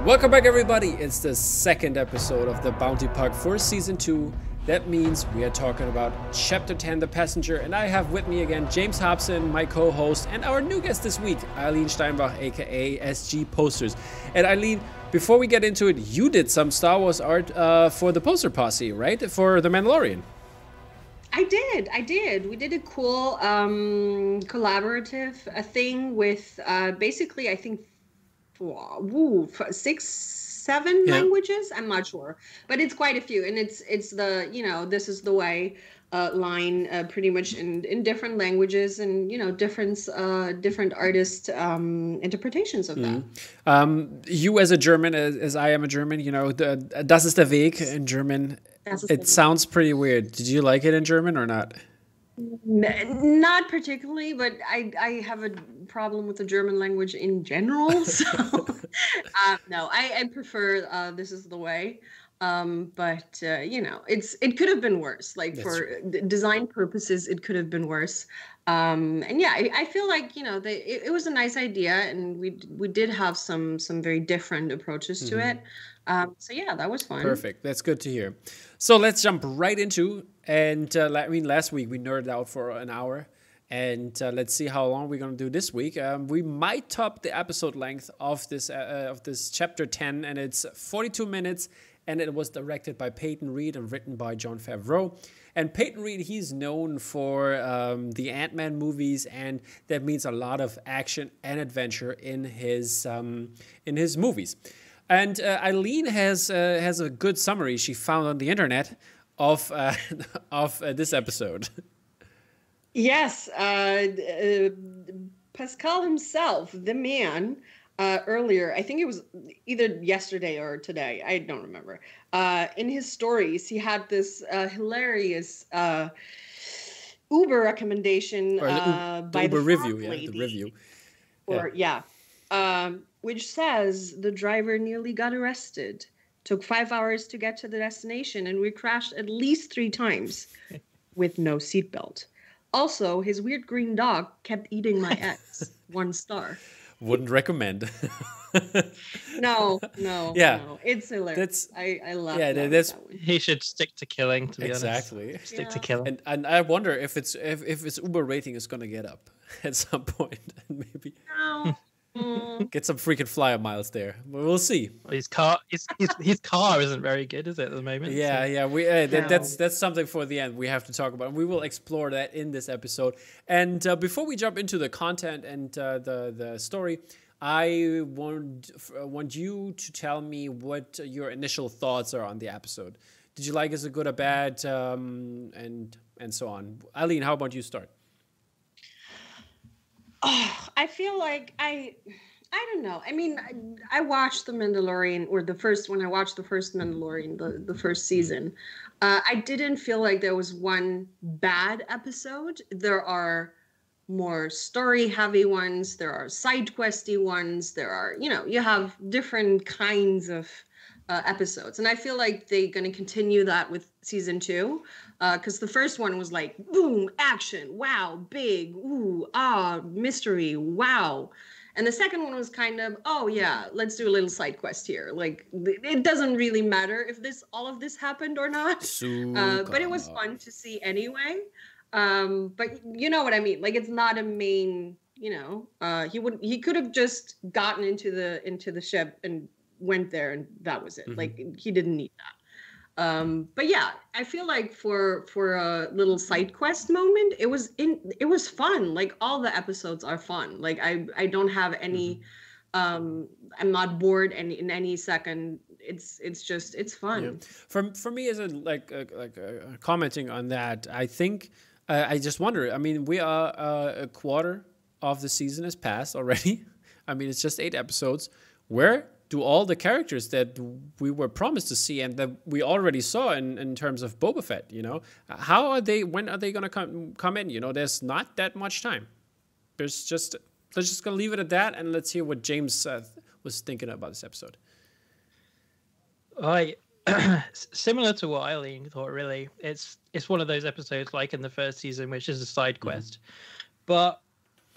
Welcome back, everybody. It's the second episode of the Bounty Park for Season 2. That means we are talking about Chapter 10, The Passenger, and I have with me again James Hobson, my co-host, and our new guest this week, Eileen Steinbach, aka SG Posters. And Eileen, before we get into it, you did some Star Wars art for the poster posse, right? For The Mandalorian. I did. We did a cool collaborative thing with basically, I think, 6, 7 languages. I'm not sure, but it's quite a few, and it's the this is the way line pretty much in different languages, and different artist interpretations of that. You as a German, as I am a German, das ist der Weg in German. It sounds pretty weird. Did you like it in German or not? Not particularly, but I have a problem with the German language in general. So no, I prefer This Is the Way. But it could have been worse. Like, for design purposes, it could have been worse. And yeah, I feel like it was a nice idea, and we did have some very different approaches to it. So yeah, that was fun. Perfect. That's good to hear. So let's jump right into, and last week we nerded out for an hour, and let's see how long we're gonna do this week. We might top the episode length of this chapter 10, and it's 42 minutes, and it was directed by Peyton Reed and written by Jon Favreau. And Peyton Reed, he's known for the Ant-Man movies, and that means a lot of action and adventure in his movies. And Eileen has a good summary she found on the internet of this episode. Yes, Pascal himself, the man, earlier, I think it was either yesterday or today, I don't remember. In his stories, he had this hilarious Uber recommendation by Uber the review, lady, the review, which says the driver nearly got arrested, took 5 hours to get to the destination, and we crashed at least 3 times with no seatbelt. Also, his weird green dog kept eating my ex. 1 star. Wouldn't recommend. No. It's hilarious. I love that. He should stick to killing, to be honest. Exactly. Stick to killing. And I wonder if its Uber rating is gonna get up at some point, and maybe get some freaking flyer miles there. We'll see. Well, his car isn't very good, is it, at the moment? Yeah. That's something for the end we have to talk about. And we will explore that in this episode. And before we jump into the content and the story, I want you to tell me what your initial thoughts are on the episode. Did you like it? Is it good or bad? And so on. Eileen, how about you start? Oh, I feel like I don't know. I mean, I watched The Mandalorian, or when I watched the first Mandalorian, the first season. I didn't feel like there was one bad episode. There are more story-heavy ones. There are side-questy ones. There are, you have different kinds of episodes. And I feel like they're going to continue that with season 2. Because the first one was like, boom, action, wow, big, ooh, mystery, wow. And the second one was kind of, oh yeah, let's do a little side quest here. Like, it doesn't really matter if all of this happened or not. But it was fun to see anyway. But you know what I mean? Like, it's not a main, he could have just gotten into the ship and went there, and that was it. Mm-hmm. Like, he didn't need that. But yeah, I feel like for a little side quest moment, it was fun. Like, all the episodes are fun. Like, I don't have any, I'm not bored in any second. It's fun. Yeah. For me, as commenting on that, I think I just wonder. I mean, we are a quarter of the season has passed already. I mean, it's just 8 episodes. Where do all the characters that we were promised to see and that we already saw in terms of Boba Fett, how are they? When are they going to come in? There's not that much time. Let's just gonna leave it at that, and let's hear what James was thinking about this episode. Similar to what Eileen thought, really. It's one of those episodes like in the first season, which is a side quest. But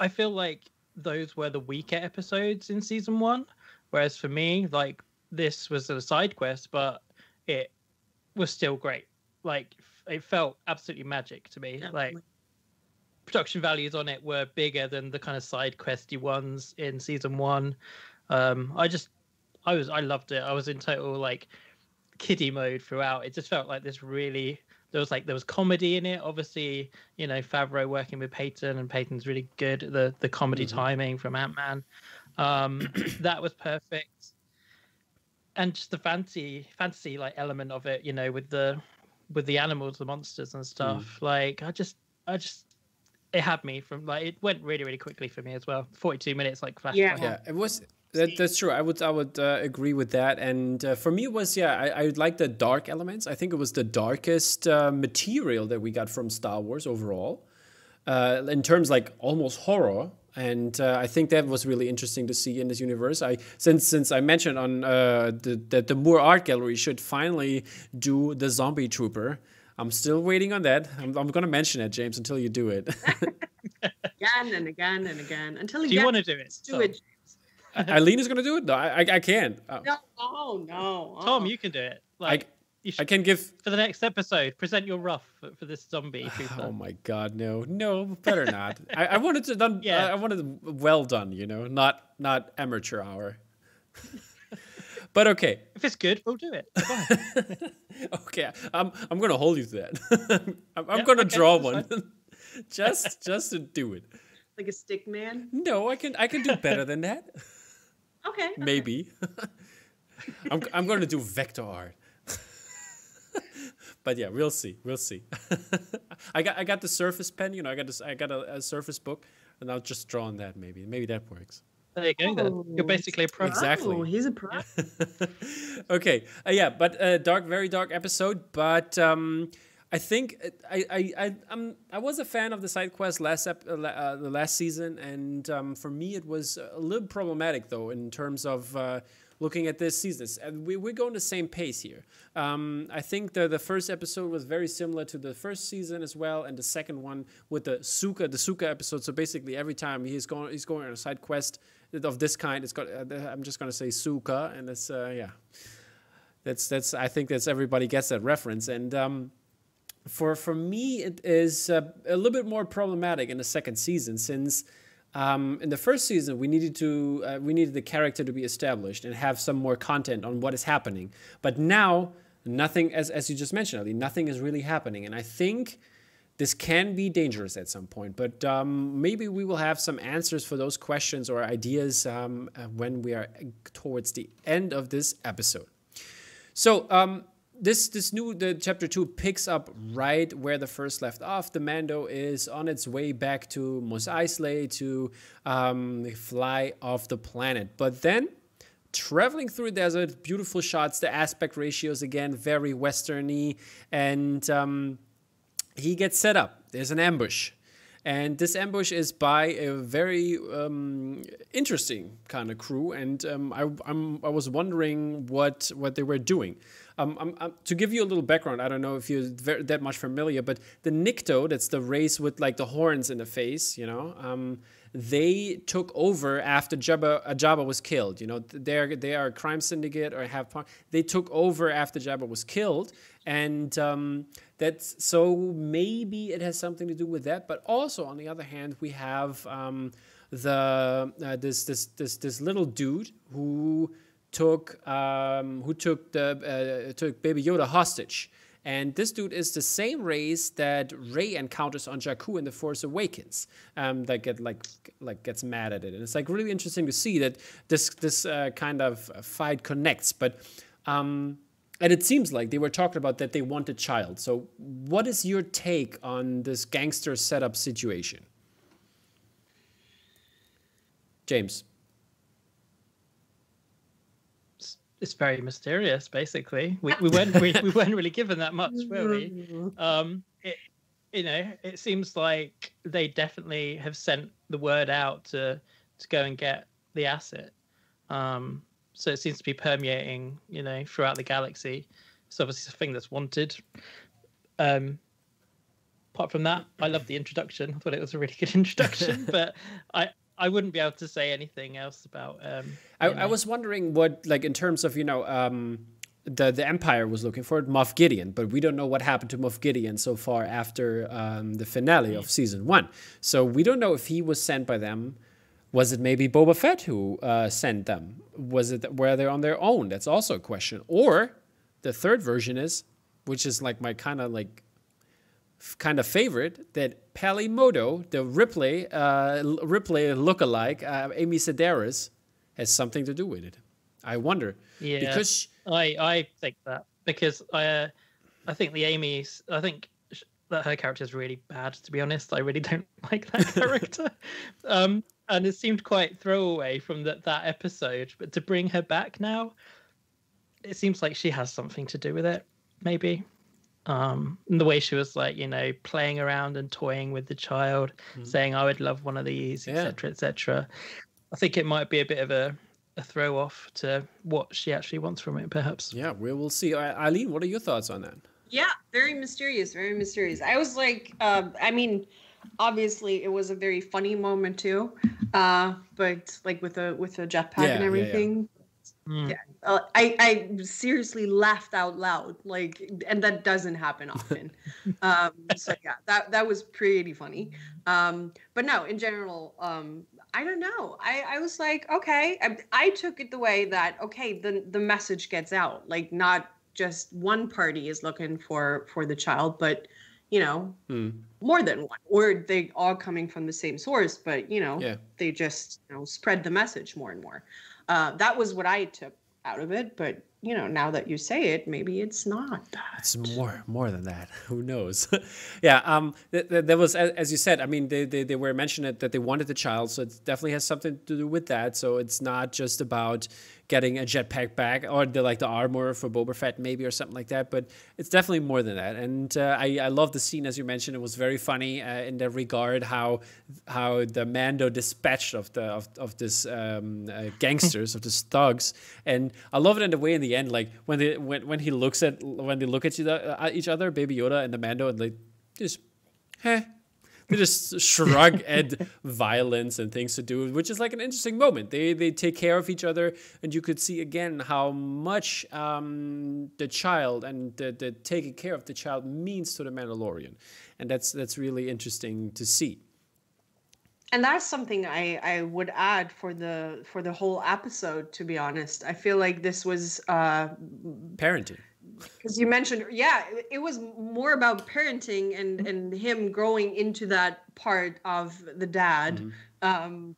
I feel like those were the weaker episodes in season 1. Whereas for me, like, this was a side quest, but it was still great. Like, it felt absolutely magic to me. Like, production values on it were bigger than the kind of side questy ones in season 1. I loved it. I was in total like kiddie mode throughout. It just felt like this really, there was comedy in it. Obviously, Favreau working with Peyton, and Peyton's really good at the comedy timing from Ant-Man. That was perfect. And just the fantasy like element of it, with the animals, the monsters and stuff. Like I just it had me from like, it went really, really quickly for me as well. 42 minutes, like flash. Yeah, it was. That's true. I would agree with that. And for me, it was I like the dark elements. I think it was the darkest material that we got from Star Wars overall, in terms like almost horror. And I think that was really interesting to see in this universe. Since I mentioned on that the Moore Art Gallery should finally do the Zombie Trooper. I'm still waiting on that. I'm going to mention it, James, until you do it. Again and again and again until you. Do you want to do it? Do it. Eileen is going to do it? No, I can't. No. Tom, you can do it. Like, I can give for the next episode. Present your rough for this zombie trooper. Oh my God, no, better not. I wanted it done. Yeah, I wanted it well done. Not amateur hour. But okay. If it's good, we'll do it. Okay, I'm going to hold you to that. I'm going to draw one, just to do it. Like a stick man? No, I can do better than that. Okay. Maybe. I'm going to do vector art. But yeah, we'll see. I got the Surface pen. I got a Surface book, and I'll just draw on that. Maybe that works. There you go. Then you're basically a pro. Exactly. Oh, he's a pro. Okay. But very dark episode. But I think I was a fan of the side quest the last season, and for me it was a little problematic though in terms of looking at this season. And we're going the same pace here. I think the first episode was very similar to the first season as well, and the second one with the Suka episode. So basically, every time he's going on a side quest of this kind, it's got. I'm just going to say Suka, and it's That's I think that's everybody gets that reference, and for me it is a little bit more problematic in the second season, since in the first season we needed the character to be established and have some more content on what is happening, but now nothing, as you just mentioned, Ali, nothing is really happening, and I think this can be dangerous at some point, but maybe we will have some answers for those questions or ideas when we are towards the end of this episode. So the chapter 2 picks up right where the first left off. The Mando is on its way back to Mos Eisley to fly off the planet, but then traveling through the desert, beautiful shots, the aspect ratios again very westerny, and he gets set up. There's an ambush. And this ambush is by a very interesting kind of crew. And I was wondering what they were doing. To give you a little background, I don't know if you're that much familiar, but the Nikto, that's the race with like the horns in the face, they took over after Jabba was killed. They are a crime syndicate or they took over after Jabba was killed, and that's so maybe it has something to do with that. But also on the other hand, we have this little dude who took Baby Yoda hostage. And this dude is the same race that Rey encounters on Jakku in The Force Awakens. That gets mad at it, and it's like really interesting to see that this kind of fight connects. But and it seems like they were talking about that they want a child. So what is your take on this gangster setup situation, James? It's very mysterious, basically. We weren't really given that much, were we? It seems like they definitely have sent the word out to go and get the asset. So it seems to be permeating, throughout the galaxy. It's obviously a thing that's wanted. Apart from that, I love the introduction. I thought it was a really good introduction, but I wouldn't be able to say anything else about. I was wondering what, like, in terms of, the Empire was looking for Moff Gideon, but we don't know what happened to Moff Gideon so far after the finale of season 1. So we don't know if he was sent by them. Was it maybe Boba Fett who sent them? Were they on their own? That's also a question. Or the third version is, which is like my kind of favorite, that Peli Motto, the Ripley lookalike, Amy Sedaris, has something to do with it. I wonder. Yeah, because I think that, because I think that her character is really bad, to be honest. I really don't like that character. And it seemed quite throwaway from that episode. But to bring her back now, it seems like she has something to do with it, maybe. And the way she was like, playing around and toying with the child, saying, I would love one of these, etc., etc. I think it might be a bit of a throw off to what she actually wants from it, perhaps. Yeah, we will see. Eileen, what are your thoughts on that? Yeah, very mysterious, very mysterious. I was like, obviously it was a very funny moment too, but like with a jetpack and everything. Yeah. I seriously laughed out loud, and that doesn't happen often. So yeah, that was pretty funny. But no, in general, I don't know. I was like, okay, I took it the way that, okay, the message gets out, like not just one party is looking for the child, but more than one, or they all coming from the same source, but they just spread the message more and more. That was what I took out of it, but now that you say it, maybe it's not that. It's more than that. Who knows? Yeah. There was, as you said, I mean, they were mentioning that they wanted the child, so it definitely has something to do with that. So it's not just about getting a jetpack back, or the armor for Boba Fett maybe, or something like that, but it's definitely more than that. And I love the scene, as you mentioned. It was very funny in that regard, how the Mando dispatched of this gangsters, of these thugs. And I love it in the way in the end, like when they look at each other, Baby Yoda and the Mando, and they just they just shrug at violence and things to do, which is like an interesting moment. They take care of each other, and you could see again how much the child and the taking care of the child means to the Mandalorian, and that's really interesting to see. And that's something I would add for the whole episode, to be honest. I feel like this was parenting. Because you mentioned, it was more about parenting and him growing into that part of the dad than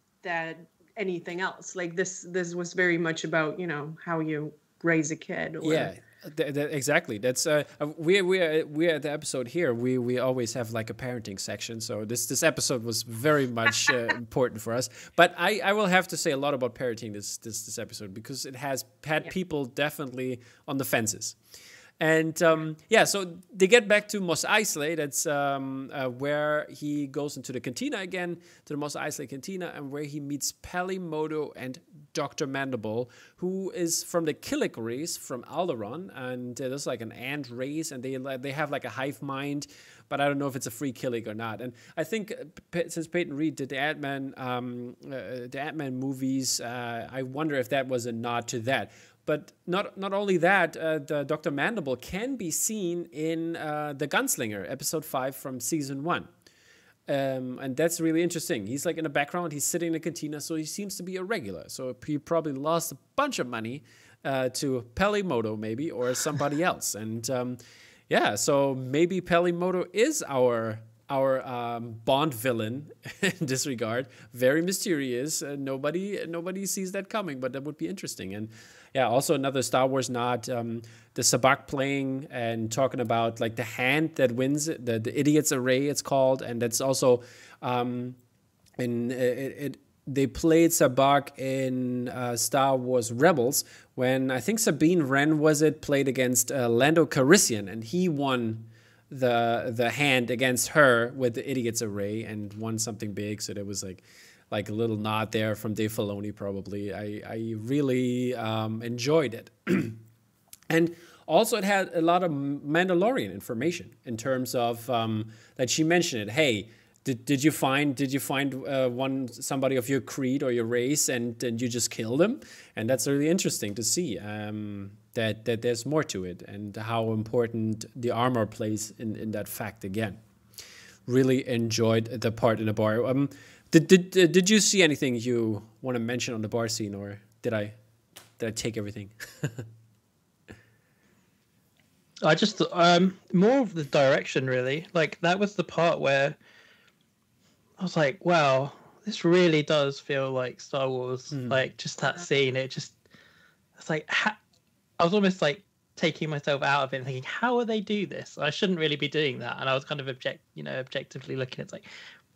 anything else. Like this was very much about how you raise a kid. Or, exactly. That's we're at the episode here. We always have like a parenting section. So this episode was very much important for us. But I will have to say a lot about parenting this episode, because it has had people definitely on the fences. And so they get back to Mos Eisley. That's where he goes into the cantina again, to the Mos Eisley cantina, and where he meets Peli Motto and Dr. Mandible, who is from the Killik race from Alderaan, and there's like an ant race, and they have like a hive mind, but I don't know if it's a free Killik or not. And I think since Peyton Reed did the Ant-Man movies, I wonder if that was a nod to that. But not only that, the Dr. Mandible can be seen in The Gunslinger, episode 5 from season 1. And that's really interesting. He's like in the background, he's sitting in the cantina, so he seems to be a regular. So he probably lost a bunch of money to Peli Motto maybe, or somebody else. And so maybe Peli Motto is our Bond villain in this regard. Very mysterious. Nobody sees that coming, but that would be interesting. And also another Star Wars nod, the Sabacc playing and talking about like the hand that wins, the Idiot's Array it's called, and that's also they played Sabacc in Star Wars Rebels when I think Sabine Wren played against Lando Calrissian, and he won the hand against her with the Idiot's Array and won something big. So there was like a little nod there from Dave Filoni probably. I really enjoyed it. And also it had a lot of Mandalorian information in terms of that she mentioned it. Hey, Did you find somebody of your creed or your race and you just kill them? And that's really interesting to see that there's more to it and how important the armor plays in that fact again. Really enjoyed the part in the bar. Did you see anything you want to mention on the bar scene, or did I take everything? I just more of the direction, really. Like, that was the part where I was like, wow, this really does feel like Star Wars. Like, just that scene, it's like, I was almost like taking myself out of it and thinking, how will they do this? I shouldn't really be doing that. And I was kind of objectively looking at, like,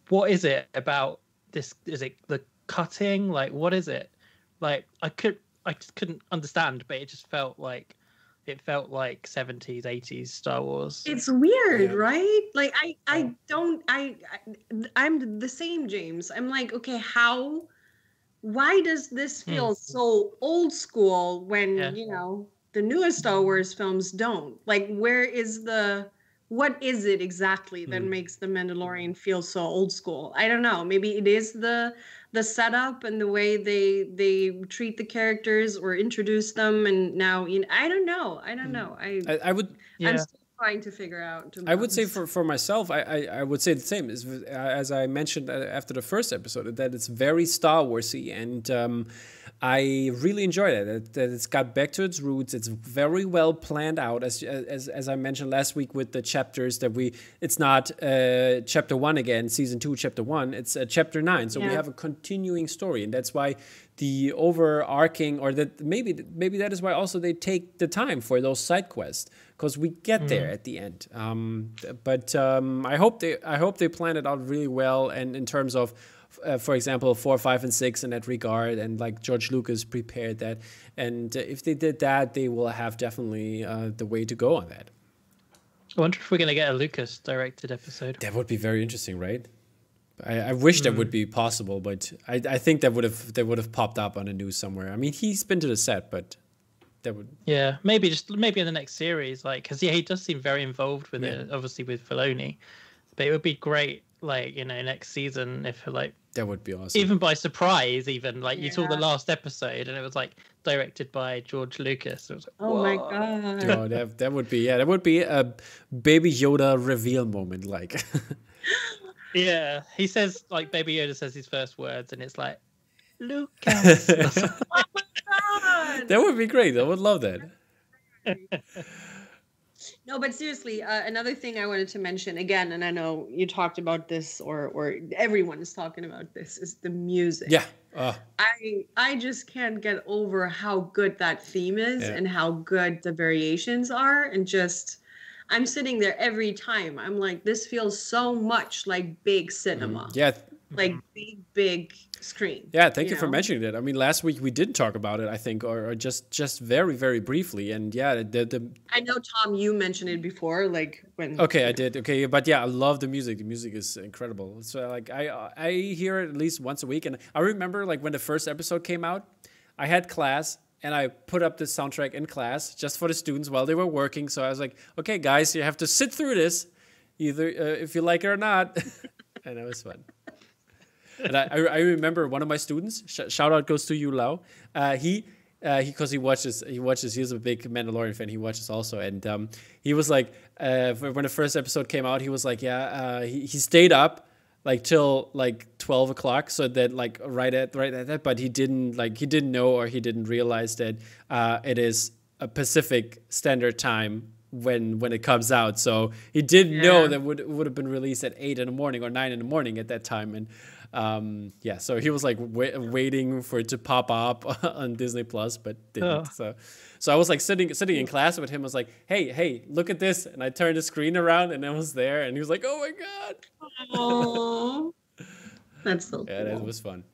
what is it about this? Is it the cutting? Like, what is it? Like, I just couldn't understand, but it just felt like 70s, 80s Star Wars. It's weird, right? Like, I'm the same, James. I'm like, okay, why does this feel so old school when, the newest Star Wars films don't? Like, what is it exactly that makes The Mandalorian feel so old school? I don't know. Maybe it is the setup and the way they treat the characters or introduce them, and now I don't know. I would. Yeah. I'm still trying to figure out. I would say for myself, I would say the same as I mentioned after the first episode, that it's very Star Warsy, and I really enjoyed it. That it's got back to its roots. It's very well planned out, as I mentioned last week with the chapters that it's not chapter 1 again, season 2, chapter 1. It's chapter 9. So we have a continuing story, and that's why the overarching, or that maybe that is why also they take the time for those side quests, because we get there at the end. But I hope they plan it out really well, and in terms of, for example, 4, 5, and 6 in that regard, and like George Lucas prepared that, and if they did that, they will have definitely the way to go on that. I wonder if we're going to get a Lucas directed episode. That would be very interesting, right? I wish that would be possible, but I think that would have popped up on the news somewhere. I mean, he's been to the set, but that would maybe in the next series, like, because he does seem very involved with it, obviously with Filoni, but it would be great, like, next season, if, like, that would be awesome. Even by surprise, you saw the last episode and it was like directed by George Lucas. It was like, oh my god! Oh, that would be a Baby Yoda reveal moment, like. Yeah, he says, like, Baby Yoda says his first words, and it's like, Lucas. Oh my god! That would be great. I would love that. No, but seriously, another thing I wanted to mention again, and I know you talked about this, or everyone is talking about this, is the music. Yeah. I just can't get over how good that theme is and how good the variations are, and just I'm sitting there every time. I'm like, this feels so much like big cinema. Yeah. Like big screen. Yeah, thank you for mentioning that. I mean, last week we did talk about it, I think, or just very, very briefly. And yeah, I know, Tom, you mentioned it before, like when. Okay, I did. Okay, but yeah, I love the music. The music is incredible. So like, I hear it at least once a week, and I remember like when the first episode came out, I had class. And I put up the soundtrack in class just for the students while they were working. So I was like, okay, guys, you have to sit through this, either if you like it or not. And it was fun. And I remember one of my students, shout out goes to you, Lau. Because he watches, he's a big Mandalorian fan. He watches also. And he was like, when the first episode came out, he was like, he stayed up like till like 12 o'clock, so that like right at that, but he didn't know, or he didn't realize that it is a Pacific Standard Time when it comes out. So he didn't know that would have been released at 8 in the morning or 9 in the morning at that time. And so he was like waiting for it to pop up on Disney Plus, but didn't. So I was like sitting in class with him. I was like, hey, look at this, and I turned the screen around, and it was there, and he was like, oh my god. Oh, that's so cool. Yeah, that was fun.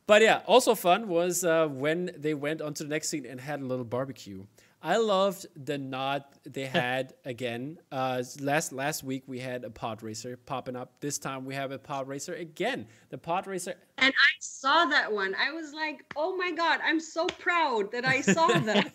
But yeah, also fun was when they went on to the next scene and had a little barbecue. I loved the nod they had again. Last week we had a pod racer popping up. This time we have a pod racer again. The pod racer And I saw that one. I was like, oh my God, I'm so proud that I saw that.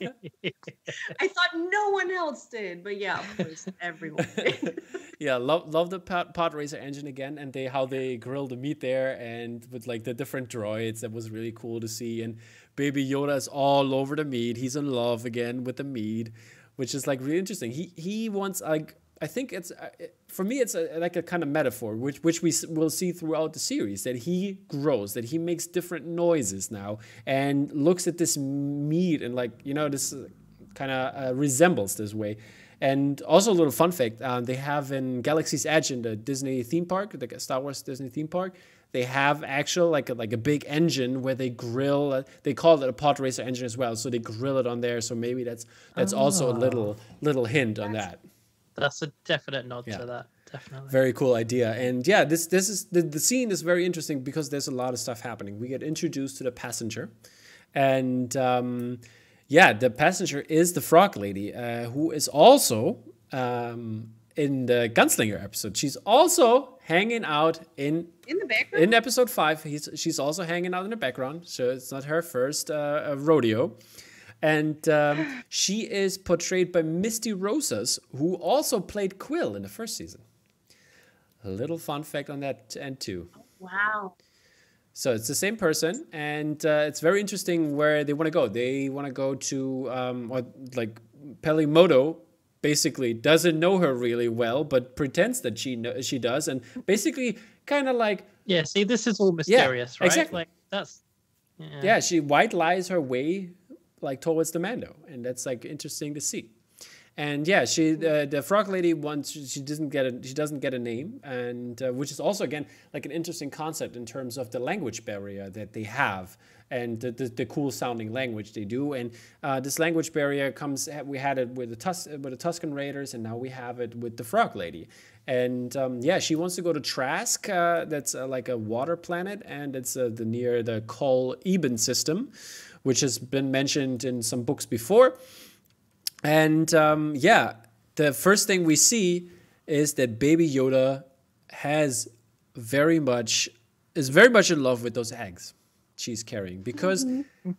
I thought no one else did. But yeah, of course, everyone did. Yeah, love the pod racer engine again, and how they grill the meat there, and with like the different droids. That was really cool to see. And Baby Yoda is all over the meat. He's in love again with the meat, which is like really interesting. He wants, like, I think it's for me it's like a kind of metaphor which we will see throughout the series, that he grows, that he makes different noises now and looks at this meat and, like, you know, this kind of resembles this way. And also a little fun fact, they have in Galaxy's Edge in the Disney theme park, the Star Wars Disney theme park, they have actual like a big engine where they grill. They call it a pod racer engine as well, so they grill it on there. So maybe that's also a little hint on that. That's a definite nod to that. Definitely. Very cool idea. And yeah, this is the scene is very interesting because there's a lot of stuff happening. We get introduced to the passenger, and the passenger is the Frog Lady, who is also in the Gunslinger episode. She's also hanging out in the background. In episode 5, she's also hanging out in the background. So it's not her first rodeo. And she is portrayed by Misty Rosas, who also played Quill in the first season. A little fun fact on that end too. Wow. So it's the same person, and it's very interesting where they want to go. They want to go to, Pelimoto basically doesn't know her really well, but pretends that she does, and basically kind of like... Yeah, see, this is all mysterious, right? Exactly. Like, that's... Yeah, she white lies her way like towards the Mando, and that's like interesting to see. And yeah, she the Frog Lady she doesn't get a name, and which is also again like an interesting concept in terms of the language barrier that they have, and the cool sounding language they do. And this language barrier we had it with the Tusken Raiders, and now we have it with the Frog Lady. And she wants to go to Trask. That's like a water planet, and it's near the Kol Eben system, which has been mentioned in some books before. And the first thing we see is that Baby Yoda is very much in love with those eggs she's carrying, because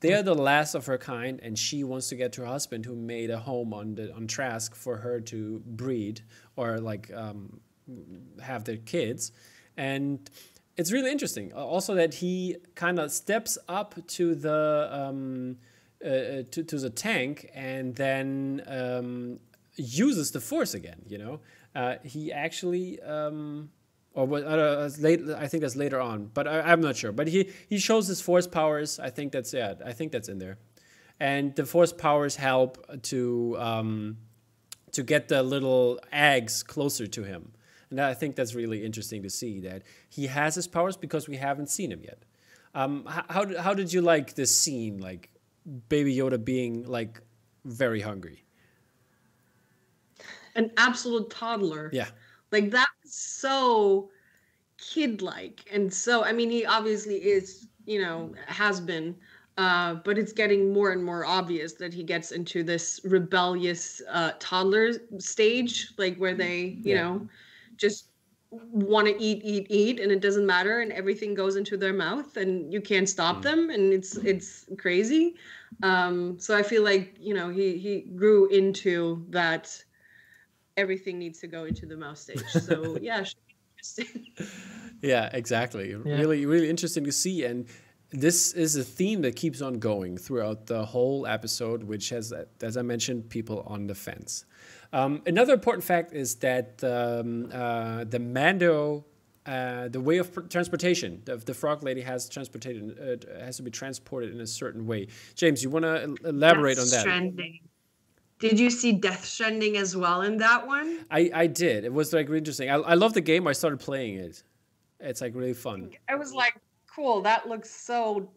they're the last of her kind, and she wants to get to her husband, who made a home on Trask for her to breed or have their kids. And it's really interesting also that he kind of steps up to the to the tank and then uses the Force again. You know, he actually I think that's later on, but I'm not sure. But he shows his Force powers. I think that's in there, and the Force powers help to get the little eggs closer to him. And I think that's really interesting to see that he has his powers because we haven't seen him yet. How did you like this scene, like Baby Yoda being like very hungry? An absolute toddler. Yeah. Like that was so kid-like. And so, I mean, he obviously is, has been, but it's getting more and more obvious that he gets into this rebellious toddler stage, like where they, you know, just want to eat, and it doesn't matter, and everything goes into their mouth, and you can't stop them, and it's crazy. So I feel like he grew into that. Everything needs to go into the mouth stage. So yeah, should be interesting. Yeah, exactly. Yeah. Really, really interesting to see, and this is a theme that keeps on going throughout the whole episode, which has, as I mentioned, people on the fence. Another important fact is that the Mando, the way of transportation, the Frog Lady has to be transported in a certain way. James, you want to elaborate on that? Stranding. Did you see Death Stranding as well in that one? I did. It was like really interesting. I love the game. I started playing it. It's like really fun. I was like, cool. That looks so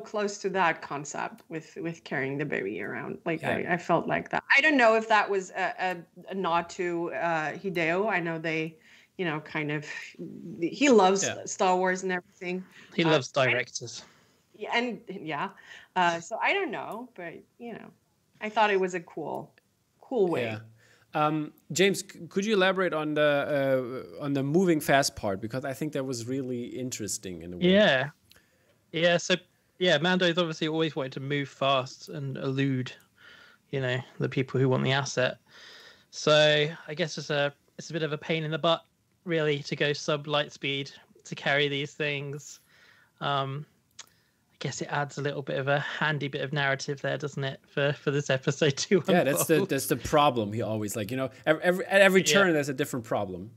close to that concept with carrying the baby around. Like I felt like that. I don't know if that was a nod to Hideo. I know they, kind of, he loves Star Wars and everything. He loves directors. So I don't know, but I thought it was a cool way. Yeah. James, could you elaborate on the moving fast part, because I think that was really interesting in a way. Yeah. Yeah, so yeah, Mando's obviously always wanted to move fast and elude, the people who want the asset. So I guess it's a bit of a pain in the butt, really, to go sub light speed to carry these things. I guess it adds a little bit of a handy bit of narrative there, doesn't it, for this episode to Yeah, unfold? that's the problem. He always at every turn there's a different problem.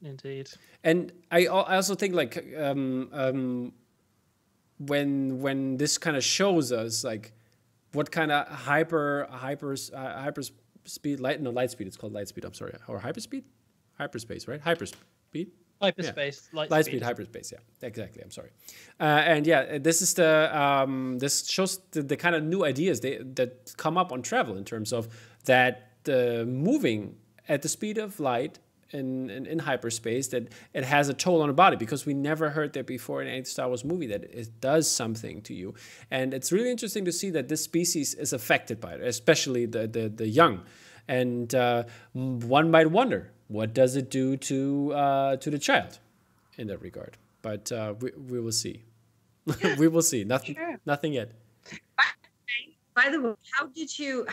Indeed. And I also think when this kind of shows us what kind of hyper speed light speed, it's called light speed, I'm sorry, or hyperspace, right? Hyperspeed. Hyperspace, yeah. Light speed, hyperspace. Yeah, exactly. I'm sorry. And yeah, this is this shows the kind of new ideas that come up on travel in terms of that moving at the speed of light in hyperspace, that it has a toll on the body, because we never heard that before in any Star Wars movie, that it does something to you. And it's really interesting to see that this species is affected by it, especially the young. And one might wonder, what does it do to the child in that regard? But we will see. We will see. Nothing yet. By the way,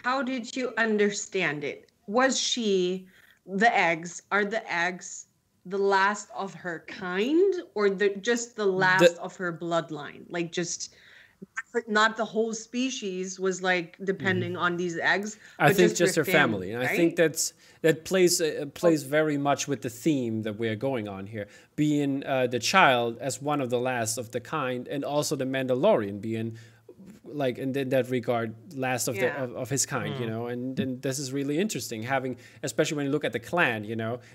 how did you understand it? Was she the eggs? Are the eggs the last of her kind, or just the last of her bloodline? Like, just not the whole species was depending on these eggs. I think just her family. Right? And I think that plays very much with the theme that we're going on here, being the child as one of the last of the kind, and also the Mandalorian being in that regard last of of his kind, and this is really interesting, having, especially when you look at the clan,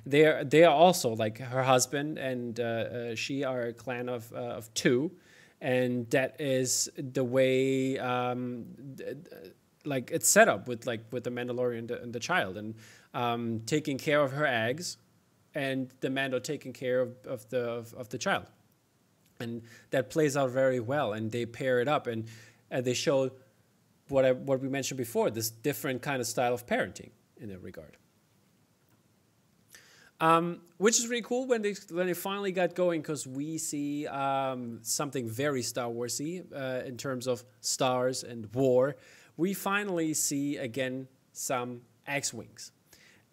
they are also like her husband and she are a clan of two. And that is the way it's set up with the Mandalorian and the child, and taking care of her eggs, and the Mando taking care of the child, and that plays out very well. And they pair it up, and they show what we mentioned before, this different kind of style of parenting in that regard. Which is really cool when they finally got going, because we see something very Star Warsy in terms of stars and war. We finally see again some X-wings.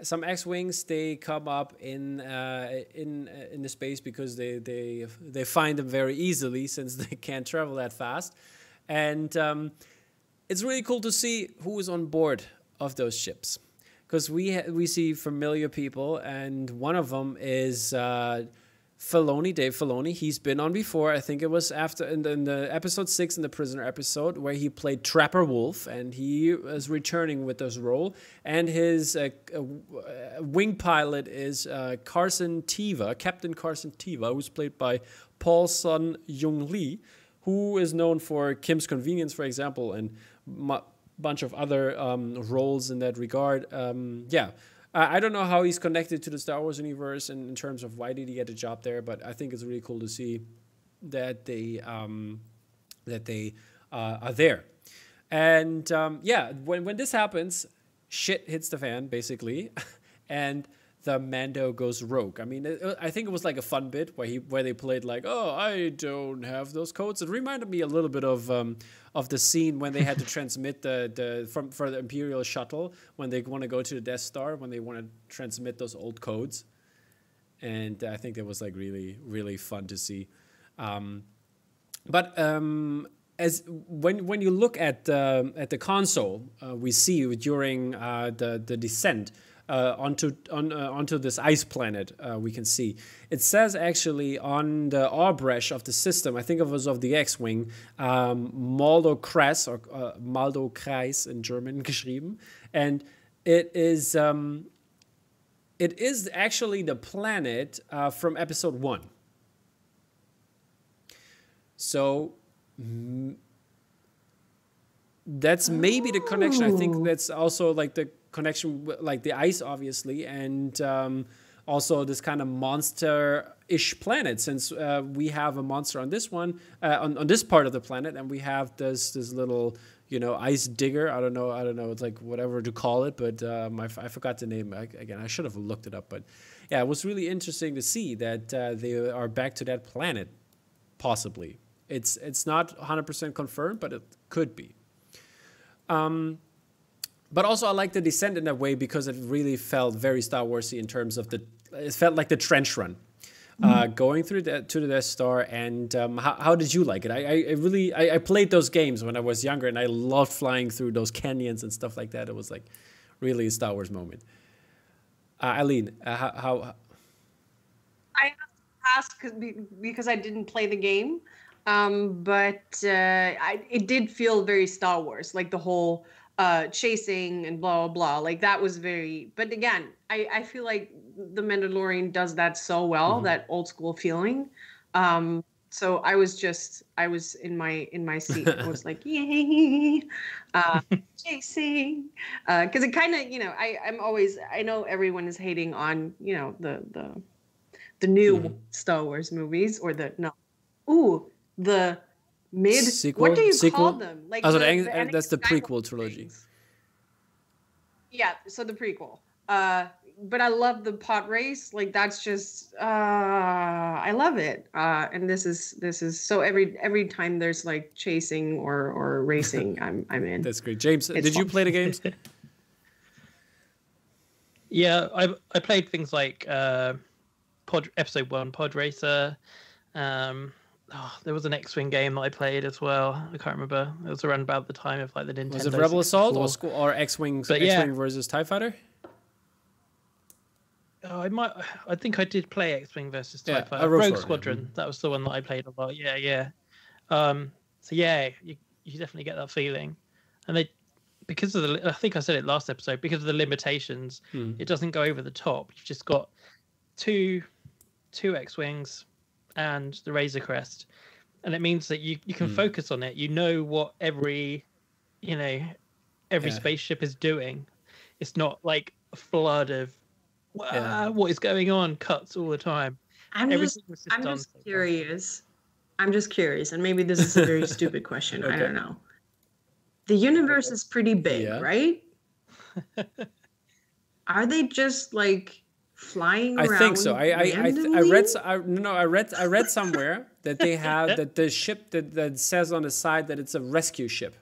Some X-wings, they come up in the space because they find them very easily, since they can't travel that fast, and it's really cool to see who is on board of those ships. Because we see familiar people, and one of them is Dave Filoni. He's been on before. I think it was in the episode 6, in the Prisoner episode, where he played Trapper Wolf, and he is returning with this role. And his wing pilot is Captain Carson Teva, who's played by Paul Sun Young Lee, who is known for Kim's Convenience, for example, and bunch of other roles in that regard. I don't know how he's connected to the Star Wars universe in terms of why did he get a job there, but I think it's really cool to see that they are there. And when this happens, shit hits the fan, basically, and the Mando goes rogue. I mean, I think it was like a fun bit where they played oh, I don't have those codes. It reminded me a little bit of the scene when they had to transmit for the Imperial shuttle, when they want to go to the Death Star, when they want to transmit those old codes. And I think that was really, really fun to see. But as when you look at the console, we see during the descent onto this ice planet, we can see it says actually on the Arbresh of the system, I think it was of the X-wing, Maldo Kreis, or Maldo Kreis in German geschrieben, and it is actually the planet from episode 1. So that's maybe the connection. I think that's also the connection, the ice, obviously, and also this kind of monster-ish planet, since we have a monster on this one, on this part of the planet, and we have this little ice digger. I don't know, it's whatever to call it, but I forgot the name. Again, I should have looked it up, but yeah, it was really interesting to see that they are back to that planet possibly. It's not 100% confirmed, but it could be. But also I like the Descent in that way because it really felt very Star Warsy in terms of it felt like the trench run. Going through to the Death Star, and how did you like it? I played those games when I was younger, and I loved flying through those canyons and stuff like that. It was like really a Star Wars moment. Eileen, how? I have to ask because I didn't play the game, but it did feel very Star Wars, like the whole chasing and blah blah blah. Like that was very. But again, I feel like the Mandalorian does that so well, that old school feeling. So I was in my seat. I was like, yay, chasing, because it kind of, I know everyone is hating on, the new Star Wars movies or the mid sequel, what do you call them? Like that's the prequel trilogy. Yeah, so the prequel. But I love the pod race. Like that's just I love it. And this is so every time there's like chasing or racing, I'm in. That's great. James, did you play the games? Yeah, I played things like Episode 1, Pod Racer. There was an X-Wing game that I played as well. I can't remember. It was around about the time of like the Nintendo. Was it Rebel Assault or X-Wing versus TIE Fighter? Oh, I think I did play X-Wing versus TIE Fighter. Rogue Squadron. That was the one that I played a lot. Yeah. So yeah, you definitely get that feeling, and because of I think I said it last episode, because of the limitations, it doesn't go over the top. You've just got two X-Wings and the Razor Crest, and it means that you can focus on it. You know what every spaceship is doing. It's not like a flood of what is going on cuts all the time. I'm just curious, and maybe this is a very stupid question. Okay. I don't know. The universe is pretty big, right? Are they just like flying around? I think so. I read somewhere that they have that the ship that says on the side that it's a rescue ship.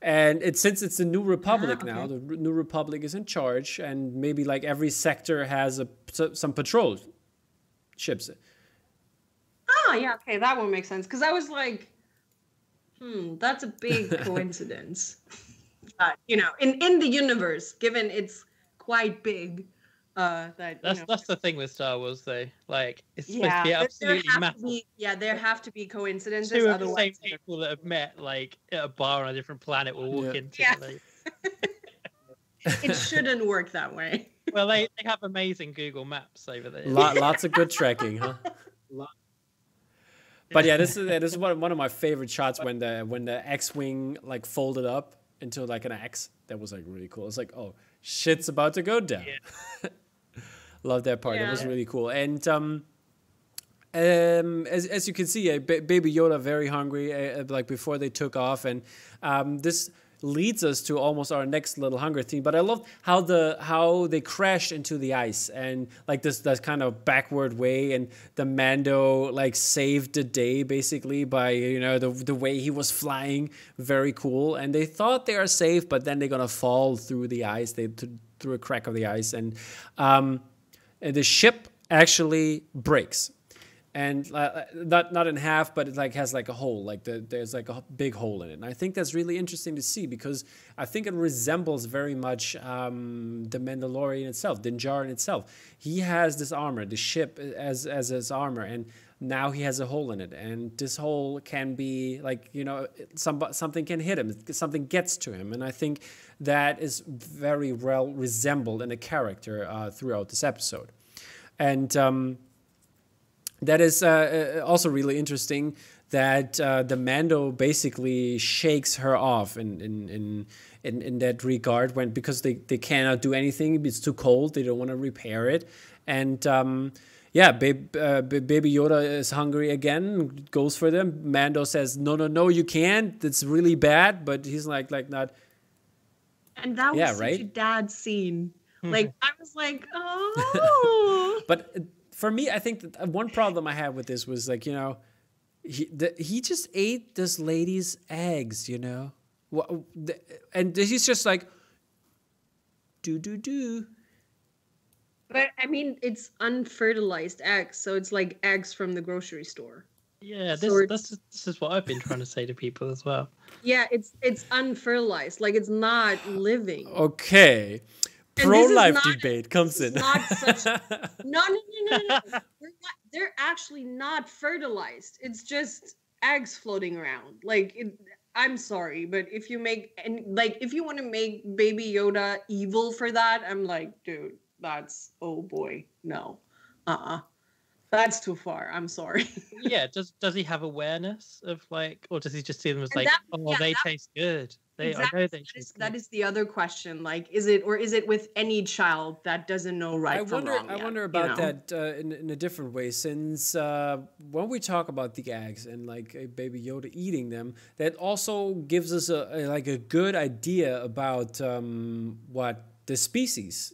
And since it's the New Republic now, the New Republic is in charge, and maybe like every sector has some patrol ships. Oh yeah, okay, that one makes sense. Because I was like, that's a big coincidence. In the universe, given it's quite big. That's the thing with Star Wars, though. Like it's supposed to be absolutely massive. There have to be coincidences. Two of the same people that have met like at a bar on a different planet will walk into. Yeah. It shouldn't work that way. Well, they have amazing Google Maps over there. Lots of good tracking, huh? But yeah, this is one of my favorite shots when the X-wing like folded up into like an X. That was like really cool. It's like, oh, shit's about to go down. Yeah. Love that part. Yeah. It was really cool. And as you can see, Baby Yoda very hungry, like before they took off, and this leads us to almost our next little hunger theme. But I love how they crashed into the ice, and like that kind of backward way, and the Mando like saved the day basically by the way he was flying. Very cool. And they thought they are safe, but then they're gonna fall through the ice. Through a crack of the ice, and the ship actually breaks. And not in half, but it like has like a hole, like there's like a big hole in it. And I think that's really interesting to see, because I think it resembles very much the Mandalorian itself, Din Djarin itself. He has this armor, the ship as his armor, and now he has a hole in it. And this hole can be like, something can hit him, something gets to him. And I think that is very well resembled in the character throughout this episode. And that is also really interesting that the Mando basically shakes her off in that regard because they cannot do anything. It's too cold. They don't want to repair it. And Baby Yoda is hungry again, goes for them. Mando says, no, you can't. It's really bad. But he's like not. And that was such a dad scene. Like, I was like, oh. But for me, I think that one problem I had with this was like, he just ate this lady's eggs, you know. And he's just like, do. But I mean, it's unfertilized eggs, so it's like eggs from the grocery store. Yeah, So this is what I've been trying to say to people as well. yeah, it's unfertilized, like it's not living. Okay. And Pro-life this is debate comes in. Not such. No. They're actually not fertilized. It's just eggs floating around. Like I'm sorry, but if you want to make Baby Yoda evil for that, I'm like, dude, that's oh boy, no, that's too far. I'm sorry. Yeah, does he have awareness of like, or does he just see them as like, they taste good? Exactly. I know they taste good. That is the other question. Like, is it with any child that doesn't know right from wrong? I wonder about that in a different way. Since when we talk about the eggs and like a Baby Yoda eating them, that also gives us a good idea about what the species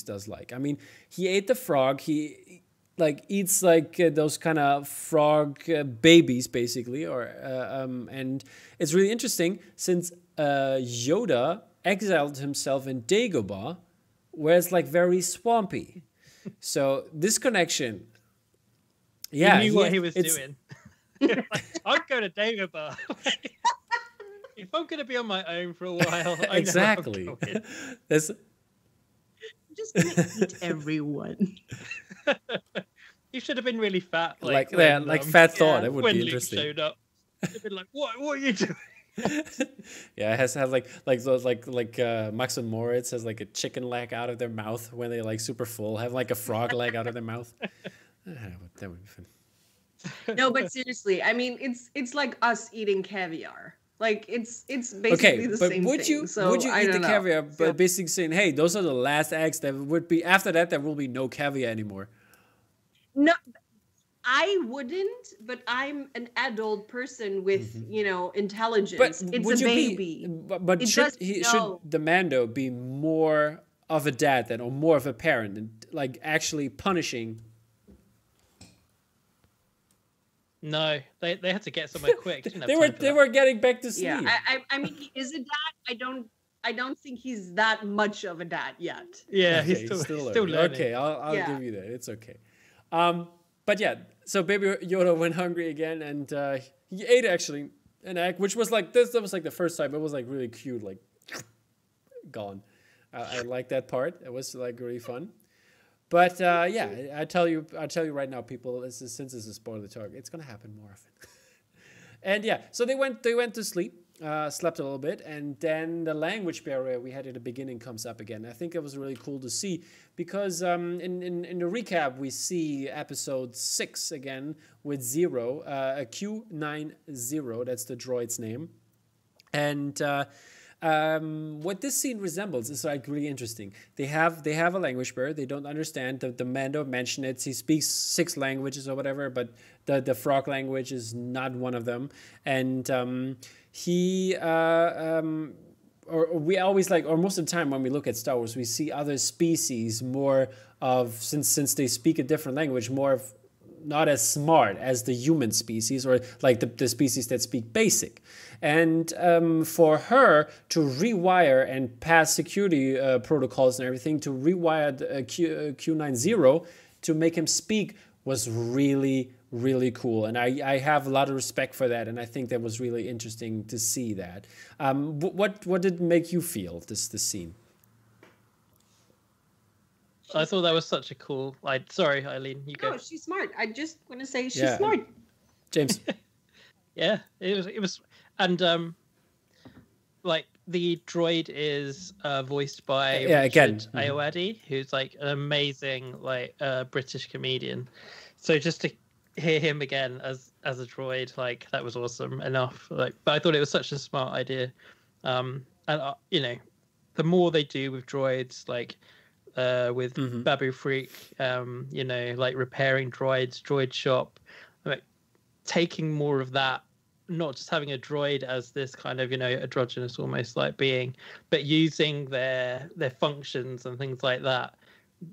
does like. I mean, he ate the frog. He like eats like those kind of frog babies basically, or and it's really interesting since Yoda exiled himself in Dagobah, where it's like very swampy. So this connection, yeah, he knew what he was doing. I'll go to Dagobah. If I'm going to be on my own for a while, exactly. Just gonna eat everyone. You should have been really fat, like Fat Thought. It would when be Luke interesting. Showed up, they'd been like, "What are you doing?" Yeah, it has like those like Max and Moritz has like a chicken leg out of their mouth when they like super full, have like a frog leg out of their mouth. That would be fun. No, but seriously, I mean, it's like us eating caviar. Like it's basically the same thing. Would you eat the caviar, but basically saying, hey, those are the last eggs that would be after that there will be no caviar anymore? No, I wouldn't, but I'm an adult person with intelligence. But it's a baby. But should the Mando be more of a dad then, or more of a parent, and like actually punishing? No, they had to get somewhere quick. They were getting back to sleep. Yeah, I mean, he is a dad. I don't think he's that much of a dad yet. Yeah, okay, he's still learning. Okay, I'll give you that. It's okay. But yeah, so Baby Yoda went hungry again, and he ate actually an egg, which was like this. That was like the first time. It was like really cute, like gone. I like that part. It was like really fun. But yeah, I tell you right now, people. Since this is a spoiler talk, it's gonna happen more often. And yeah, so they went to sleep, slept a little bit, and then the language barrier we had at the beginning comes up again. I think it was really cool to see because in the recap we see episode 6 again with Zero, a Q90. That's the droid's name, and. What this scene resembles is like really interesting. They have a language barrier. They don't understand. The Mando mentioned it. He speaks 6 languages or whatever, but the frog language is not one of them. And we always like, or most of the time when we look at Star Wars, we see other species more of since they speak a different language, more of not as smart as the human species or like the species that speak basic. And for her to rewire and pass security protocols and everything to rewire the Q90 to make him speak was really, really cool. And I have a lot of respect for that. And I think that was really interesting to see that. What did it make you feel, this scene? I thought that was such a cool. Sorry, Eileen, you go. No, she's smart. I just want to say she's smart. James. Yeah, it was, and like the droid is voiced by Richard Ayoade, who's like an amazing British comedian. So just to hear him again as a droid, like that was awesome enough. But I thought it was such a smart idea, and the more they do with droids, with Babu Freak, repairing droids, droid shop, taking more of that, not just having a droid as this kind of, androgynous almost like being, but using their functions and things like that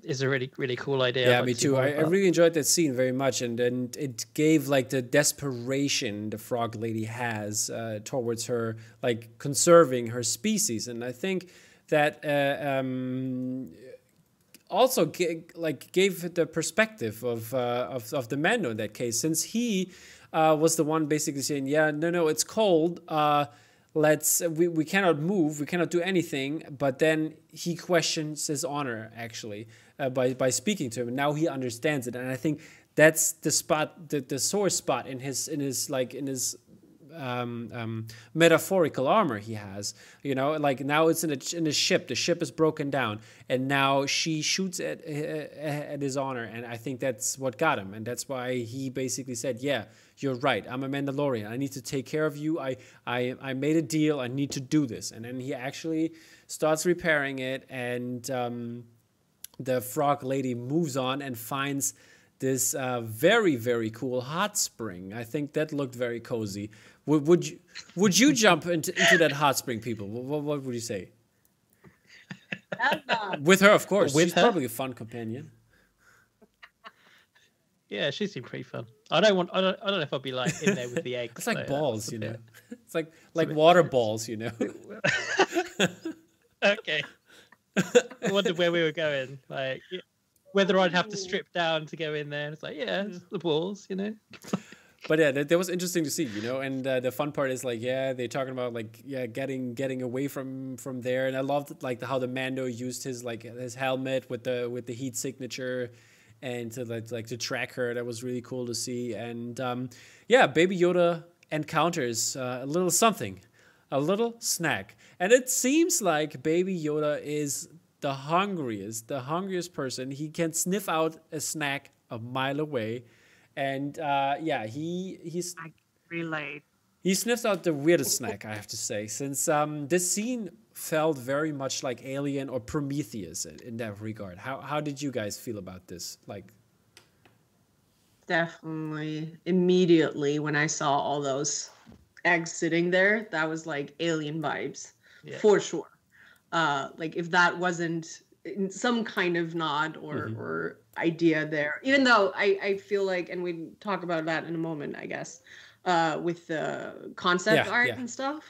is a really, really cool idea. Yeah, me too. I really enjoyed that scene very much, and it gave like the desperation the frog lady has towards her, like conserving her species, and I think that also gave the perspective of the Mando in that case, since he was the one basically saying, yeah, no, it's cold. We cannot move, we cannot do anything. But then he questions his honor actually by speaking to him, and now he understands it. And I think that's the spot, the sore spot in his metaphorical armor he has. You know, like now it's in a ship. The ship is broken down, and now she shoots at his honor, and I think that's what got him, and that's why he basically said, "Yeah, you're right. I'm a Mandalorian. I need to take care of you. I made a deal. I need to do this." And then he actually starts repairing it, and the frog lady moves on and finds this very, very cool hot spring. I think that looked very cozy. Would you jump into that hot spring, people? What would you say? With her, of course. She's probably a fun companion. Yeah, she seemed pretty fun. I don't know if I'll be like in there with the eggs. It's like balls, you know. It's like water balls, you know. Okay. I wondered where we were going. Like whether I'd have to strip down to go in there. It's like, yeah, it's the balls, you know. But yeah, that was interesting to see, you know. And the fun part is like, yeah, they're talking about like, yeah, getting away from there. And I loved like how the Mando used his helmet with the heat signature, and to track her. That was really cool to see. And yeah, Baby Yoda encounters a little something, a little snack, and it seems like Baby Yoda is the hungriest person. He can sniff out a snack a mile away. And yeah, he's I relate. He sniffs out the weirdest snack, I have to say, since this scene felt very much like Alien or Prometheus in that regard. How did you guys feel about this? Like, Definitely, immediately when I saw all those eggs sitting there, that was like Alien vibes, for sure. Like if that wasn't some kind of nod or idea there, even though I feel like, and we talk about that in a moment, I guess, with the concept art and stuff.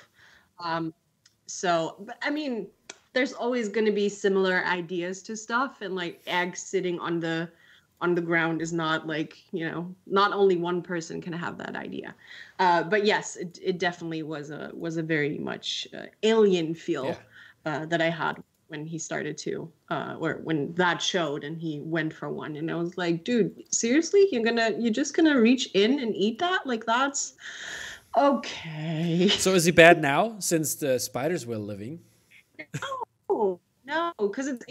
So, but I mean, there's always going to be similar ideas to stuff, and like eggs sitting on the ground is not like, you know, not only one person can have that idea. But yes, it definitely was a very much alien feel that I had when he started to, or when that showed and he went for one. And I was like, dude, seriously? You're just gonna reach in and eat that? Like, that's okay. So is he bad now since the spiders were living? No, because it's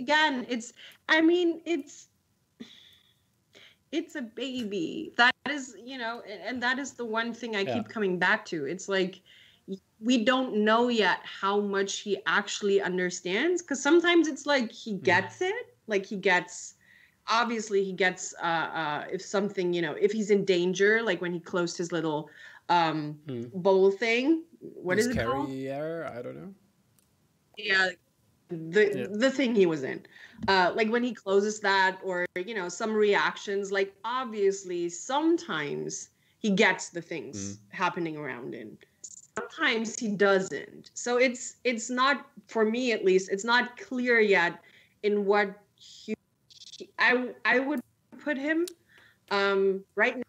a baby. That is, you know, and that is the one thing I keep coming back to. It's like, we don't know yet how much he actually understands, because sometimes it's like he gets it, like he gets if something, you know, if he's in danger, like when he closed his little bowl thing, what is it called? I don't know. Yeah, the thing he was in, like when he closes that, or, you know, some reactions, like obviously sometimes he gets the things happening around him. Sometimes he doesn't. So it's not, for me at least, it's not clear yet in what I would put him. Right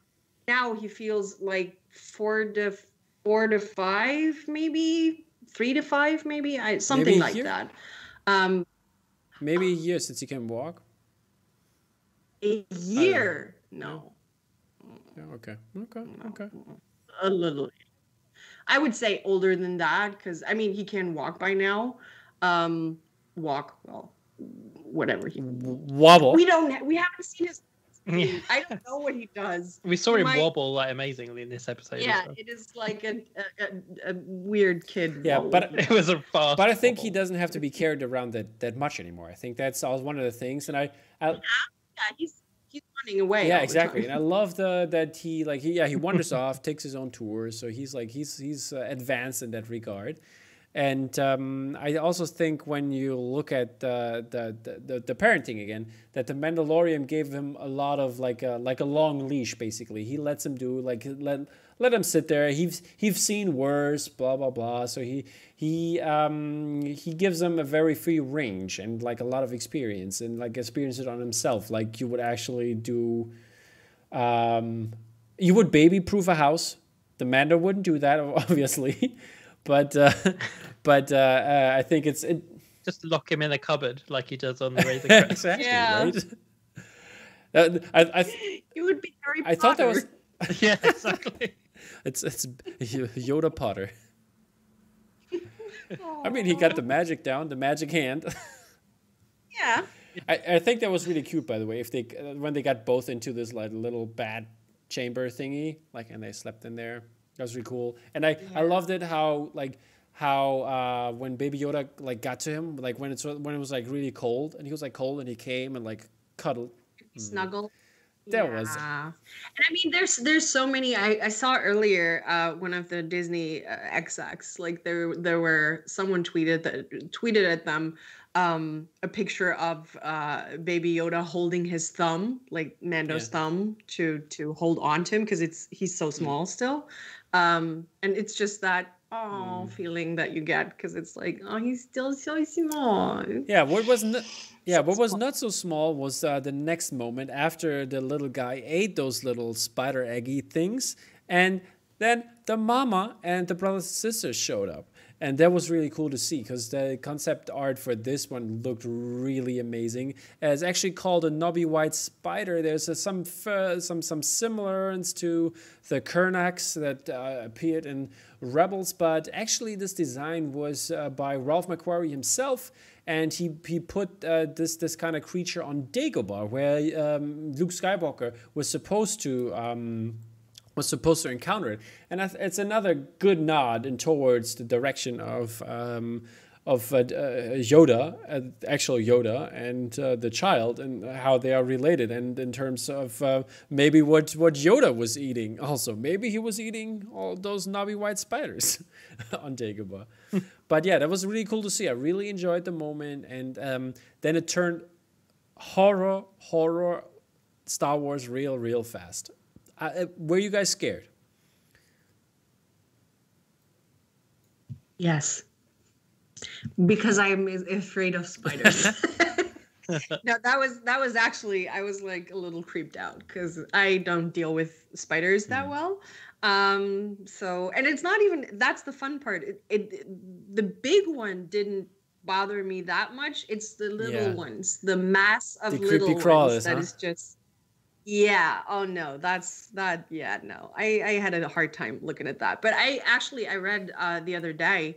now he feels like 4 to 5, maybe 3 to 5, maybe something like that. Maybe a year since he can walk. A year? No. Yeah, okay. A little. I would say older than that, because I mean he can walk by now. Whatever he wobble. We haven't seen his. I don't know what he does. We saw him wobble like amazingly in this episode. Yeah, well. It is like a weird kid. Yeah, wobble. but it was a fast. But I think wobble. he doesn't have to be carried around that much anymore. I think that's one of the things, and I he's running away. Yeah, exactly. And I love that he wanders off, takes his own tours. So he's advanced in that regard. And I also think when you look at the parenting again, that the Mandalorian gave him a lot of like a long leash. Basically, he lets him do like let him sit there. He's seen worse, blah blah blah. So he gives him a very free range and like a lot of experience and like experience it on himself. Like you would actually do, you would baby proof a house. The Mando wouldn't do that, obviously. But I think it's just lock him in a cupboard like he does on the Razor Crest. Exactly, Yeah. right? You would be Harry Potter. I thought that was Yeah, exactly. it's Yoda Potter. I mean, he got the magic down, the magic hand. Yeah. I think that was really cute, by the way. If they when they got both into this like little bat chamber thingy, like, and they slept in there. That was really cool. And I loved it how when Baby Yoda like got to him, like when it was like really cold, and he was like cold, and he came and like cuddled, Snuggle. That was. And I mean, there's so many. I saw earlier one of the Disney XX. Like there were someone tweeted at them a picture of Baby Yoda holding his thumb, like Mando's thumb, to hold on to him because he's so small still, and it's just that feeling that you get because it's like, oh, he's still so small. Yeah, what was not so small was the next moment after the little guy ate those little spider eggy things, and then the mama and the brothers and sisters showed up. And that was really cool to see because the concept art for this one looked really amazing. It's actually called a knobby white spider. There's some similarance to the Kernax that appeared in Rebels, but actually this design was by Ralph McQuarrie himself, and he put this kind of creature on Dagobah, where Luke Skywalker was supposed to encounter it, and it's another good nod in towards the direction of Yoda, actual Yoda, and the child, and how they are related, and in terms of maybe what Yoda was eating. Also, maybe he was eating all those knobby white spiders on Dagobah. But yeah, that was really cool to see. I really enjoyed the moment, and then it turned horror Star Wars real fast. Were you guys scared? Yes, because I am afraid of spiders. No, that was actually, I was like a little creeped out because I don't deal with spiders that well. So, and it's not even, that's the fun part. The big one didn't bother me that much. It's the little ones, the mass of the little creepy crawlers, ones that is just. Yeah. Oh no, yeah, no. I had a hard time looking at that. But I read the other day,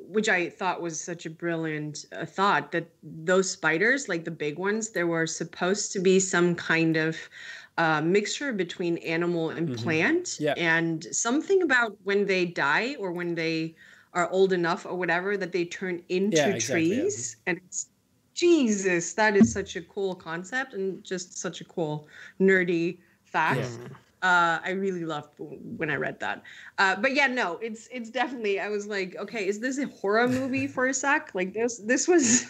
which I thought was such a brilliant thought, that those spiders, like the big ones, there were supposed to be some kind of mixture between animal and plant, and something about when they die or when they are old enough or whatever, that they turn into trees. And it's, Jesus, that is such a cool concept and just such a cool nerdy fact. I really loved when I read that. But yeah, no, it's definitely, I was like, okay, is this a horror movie for a sec? Like this was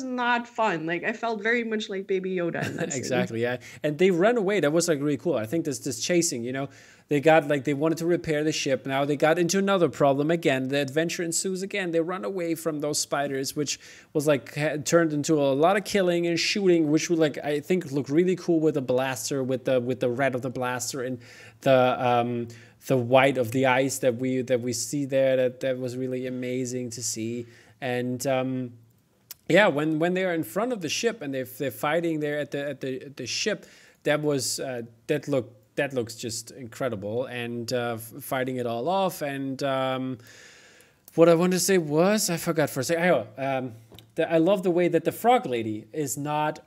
not fun. Like I felt very much like Baby Yoda in that Exactly, yeah. And they ran away. That was like really cool. I think this chasing, they got like, they wanted to repair the ship. Now they got into another problem again. The adventure ensues again. They run away from those spiders, which was like turned into a lot of killing and shooting, which would like, I think, look really cool with the blaster, with the red of the blaster, and the white of the ice that we see there. That was really amazing to see. And yeah, when they are in front of the ship and they're fighting there at the ship, that looks just incredible, and fighting it all off. And what I wanted to say was, I forgot for a second. I love the way that the frog lady is not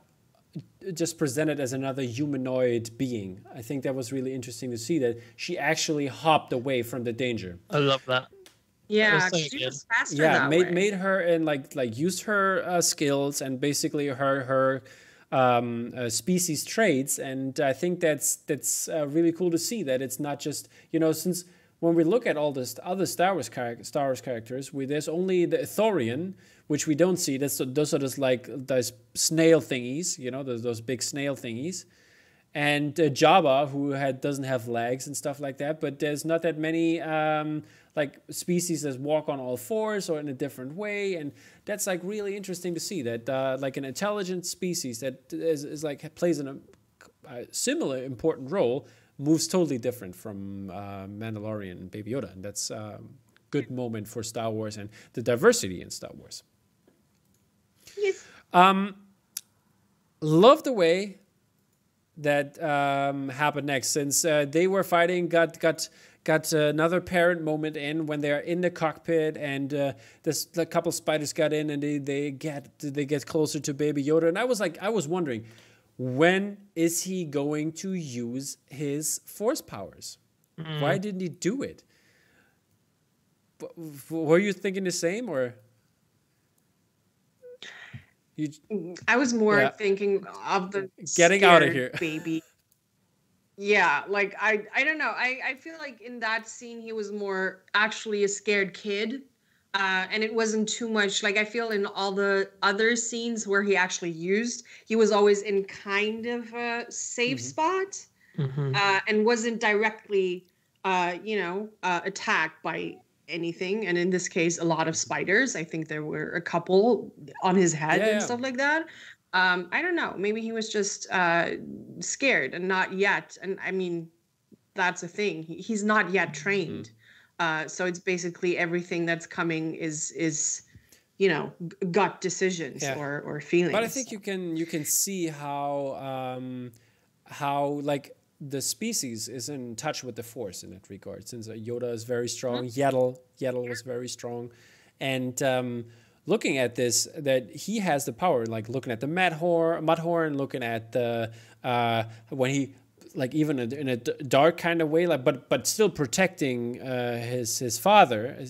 just presented as another humanoid being. I think that was really interesting to see that she actually hopped away from the danger. I love that. Yeah, so she was faster. Yeah, that made her, and like used her skills and basically her species traits, and I think that's really cool to see that it's not just, since when we look at all this other Star Wars characters, there's only the Ithorian, which we don't see. Those are just like those snail thingies, you know, those big snail thingies. And Jabba, who doesn't have legs and stuff like that, but there's not that many like species that walk on all fours or in a different way, and that's like really interesting to see that like an intelligent species that is like plays a similar important role moves totally different from Mandalorian and Baby Yoda, and that's a good moment for Star Wars and the diversity in Star Wars. Yes. Love the way that happened next, since they were fighting, got another parent moment in when they're in the cockpit, and a couple spiders got in, and they get closer to Baby Yoda, and I was wondering, when is he going to use his Force powers? Why didn't he do it? Were you thinking the same, or? I was more thinking of the getting out of here, baby. Yeah, like I don't know. I feel like in that scene he was more actually a scared kid, and it wasn't too much. Like I feel in all the other scenes where he actually used, he was always in kind of a safe spot, and wasn't directly, attacked by anything. And in this case, a lot of spiders. I think there were a couple on his head and stuff like that. I don't know. Maybe he was just scared and not yet. And I mean, that's a thing. He's not yet trained. So it's basically everything that's coming is gut decisions or feelings. But I think you can see how like the species is in touch with the Force in that regard, since Yoda is very strong, Yaddle was very strong, and looking at this, that he has the power, like looking at the Mudhorn, looking at the when he, like, even in a dark kind of way, like but still protecting his father,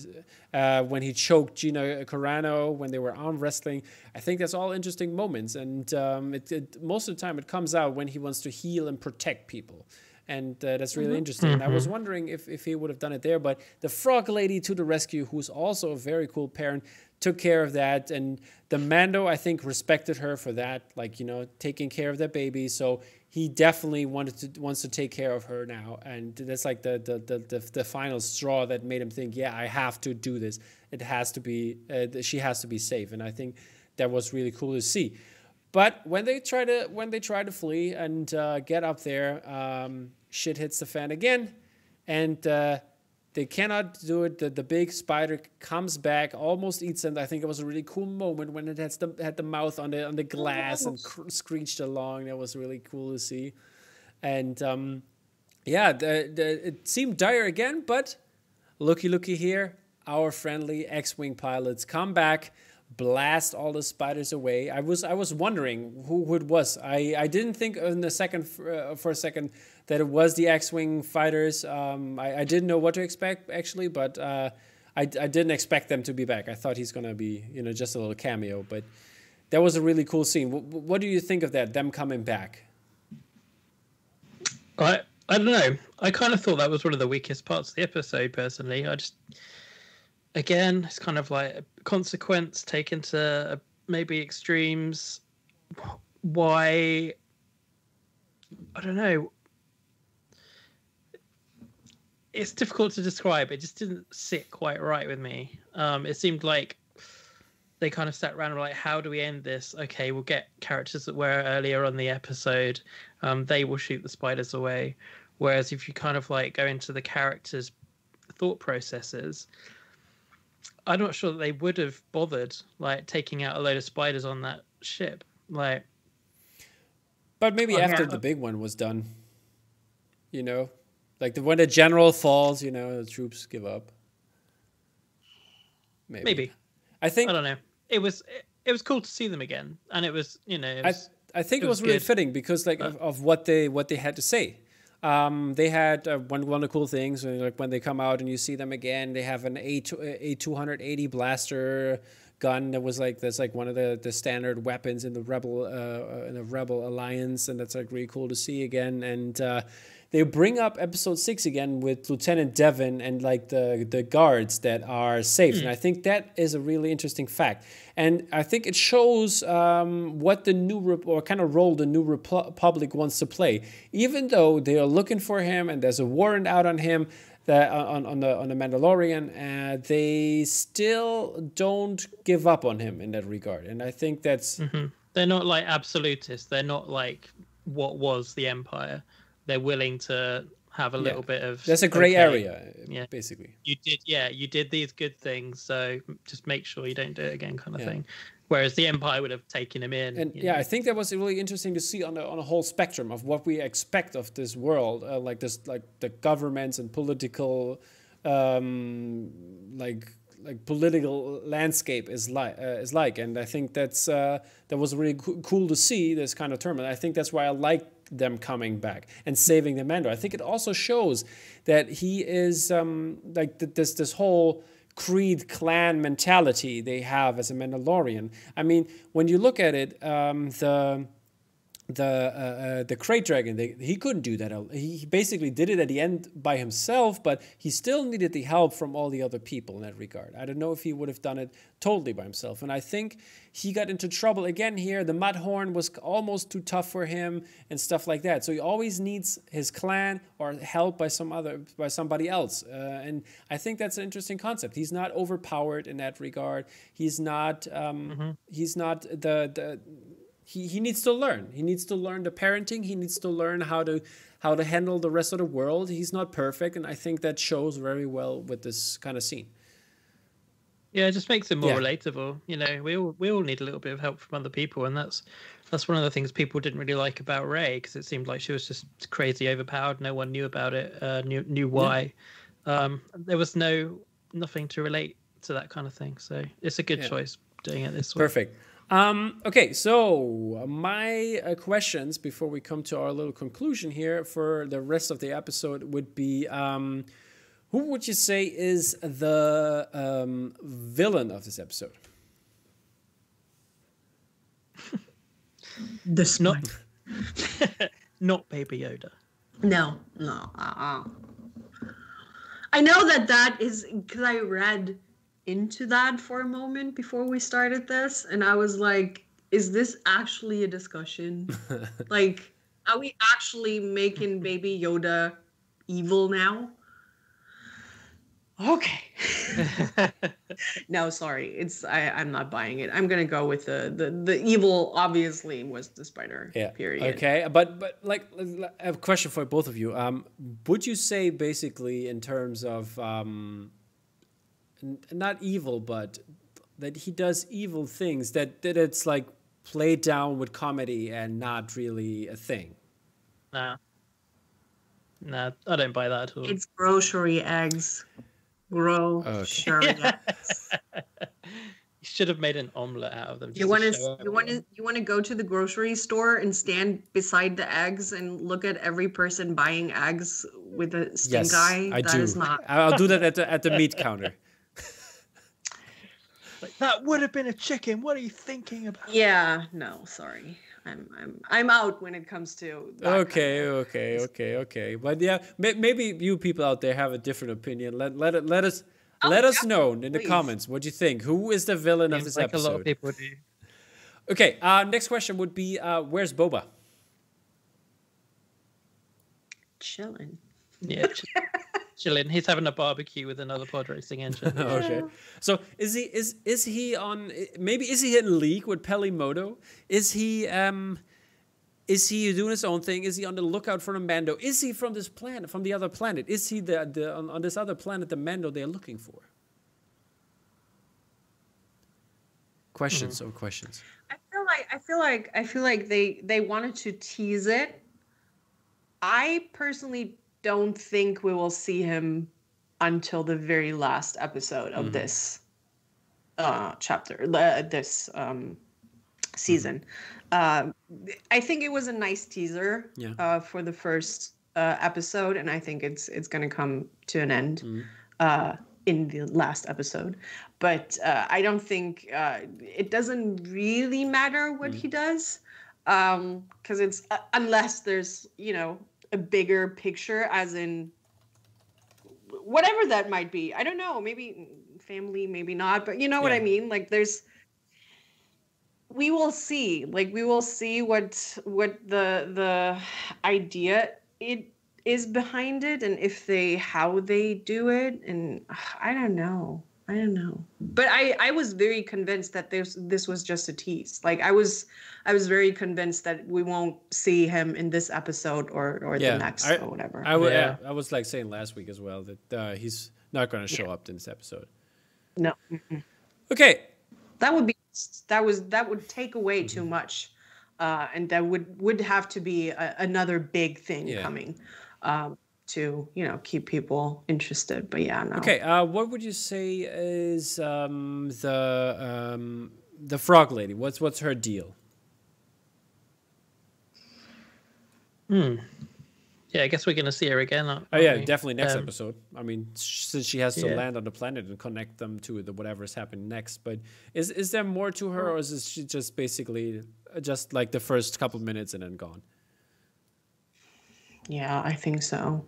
when he choked Gina Carano when they were arm wrestling. I think that's all interesting moments, and most of the time it comes out when he wants to heal and protect people, and that's really interesting. And I was wondering if he would have done it there, but the frog lady to the rescue, who's also a very cool parent, took care of that, and the Mando, I think, respected her for that, like, taking care of that baby. So he definitely wants to take care of her now, and that's like the final straw that made him think, yeah, I have to do this. It has to be she has to be safe, and I think that was really cool to see. But when they try to flee and get up there, shit hits the fan again, and they cannot do it. The big spider comes back, almost eats them. I think it was a really cool moment when it had the mouth on the glass and screeched along. That was really cool to see. And it seemed dire again, but looky here, our friendly X-Wing pilots come back, blast all the spiders away. I was wondering who it was. I didn't think for a second that it was the X-Wing fighters. I didn't know what to expect, actually, but I didn't expect them to be back. I thought he's going to be, just a little cameo, but that was a really cool scene. What do you think of that, them coming back? I don't know. I kind of thought that was one of the weakest parts of the episode, personally. Again, it's kind of like a consequence taken to maybe extremes. Why? I don't know. It's difficult to describe. It just didn't sit quite right with me. It seemed like they kind of sat around and were like, how do we end this? Okay, we'll get characters that were earlier on the episode. They will shoot the spiders away. Whereas if you kind of like go into the characters' thought processes, I'm not sure that they would have bothered like taking out a load of spiders on that ship. Like, but maybe after the big one was done, like when the general falls, the troops give up. Maybe. I don't know. It was cool to see them again, and it was, I think it was really fitting because of what they had to say. They had one of the cool things, like when they come out and you see them again, they have an A280 blaster gun that's like one of the standard weapons in the Rebel Alliance, and that's like really cool to see again. And they bring up episode 6 again with Lieutenant Devon and like the guards that are saved. And I think that is a really interesting fact. And I think it shows what the or kind of role the New Republic wants to play. Even though they are looking for him and there's a warrant out on him, on the Mandalorian, they still don't give up on him in that regard. And I think that's... They're not like absolutists. They're not like what was the Empire. They're willing to have a little bit of... There's a gray area, basically. You did these good things, so just make sure you don't do it again, kind of thing. Whereas the Empire would have taken him in. And I think that was really interesting to see on a whole spectrum of what we expect of this world, like the governments and political, political landscape is like. And I think that was really cool to see this kind of term. And I think that's why I like them coming back and saving the Mando. I think it also shows that he is this whole Creed clan mentality they have as a Mandalorian. I mean, when you look at it, the Krayt Dragon, he couldn't do that. He basically did it at the end by himself, but he still needed the help from all the other people in that regard. I don't know if he would have done it totally by himself. And I think he got into trouble again here. The Mudhorn was almost too tough for him and stuff like that. So he always needs his clan or help by somebody else. And I think that's an interesting concept. He's not overpowered in that regard. He's not. He's not the. He needs to learn. He needs to learn the parenting. He needs to learn how to handle the rest of the world. He's not perfect, and I think that shows very well with this kind of scene. Yeah, it just makes him more relatable. You know, we all need a little bit of help from other people, and that's one of the things people didn't really like about Rey, because it seemed like she was just crazy overpowered. No one knew about it. Knew why. There was nothing to relate to that kind of thing. So it's a good choice doing it this way. Perfect. Okay, so my questions before we come to our little conclusion here for the rest of the episode would be, who would you say is the villain of this episode? Not Baby Yoda. No. I know that is because I read into that for a moment before we started this, and I was like, is this actually a discussion? Like, are we actually making Baby Yoda evil now? Okay. No, sorry, I'm not buying it. I'm gonna go with the evil. Obviously, was the spider. Yeah. Period. Okay, but like, I have a question for both of you. Would you say basically in terms of not evil, but that he does evil things, that it's like played down with comedy and not really a thing? Nah, I don't buy that at all. It's grocery eggs. Grocery eggs. You should have made an omelet out of them. You want to go to the grocery store and stand beside the eggs and look at every person buying eggs with a stink eye? I do. I'll do that at the meat counter. Like, that would have been a chicken. What are you thinking about? Yeah, no, sorry. I'm out when it comes to that Okay. But yeah, maybe you people out there have a different opinion. Let us know in the comments what you think. Who is the villain of this episode? A lot of people do. Okay, next question would be, where's Boba? Chilling. Yeah, chilling. He's having a barbecue with another pod racing engine. Okay. So is he on? Maybe is he in league with Pelimoto? Is he doing his own thing? Is he on the lookout for a Mando? Is he from this planet, from the other planet? Is he on this other planet the Mando they're looking for? Questions or questions? I feel like they wanted to tease it. I personally don't think we will see him until the very last episode of this chapter, this season. I think it was a nice teaser for the first episode, and I think it's going to come to an end in the last episode. But I don't think it doesn't really matter what he does, because it's unless there's a bigger picture, as in whatever that might be. I don't know, maybe family, maybe not, but you know what I mean? Like we will see. Like we will see what the idea it is behind it, and if they how they do it, and I don't know. But I was very convinced that this was just a tease. Like I was very convinced that we won't see him in this episode or the next or whatever. I was like saying last week as well that he's not going to show up in this episode. No. Okay. That would take away too much, and that would have to be another big thing coming. To keep people interested, but no. Okay, what would you say is the frog lady? What's her deal? Yeah, I guess we're gonna see her again. Definitely next episode. I mean, since she has to land on the planet and connect them to whatever's happening next. But is there more to her, or is she just basically just like the first couple minutes and then gone? Yeah, I think so.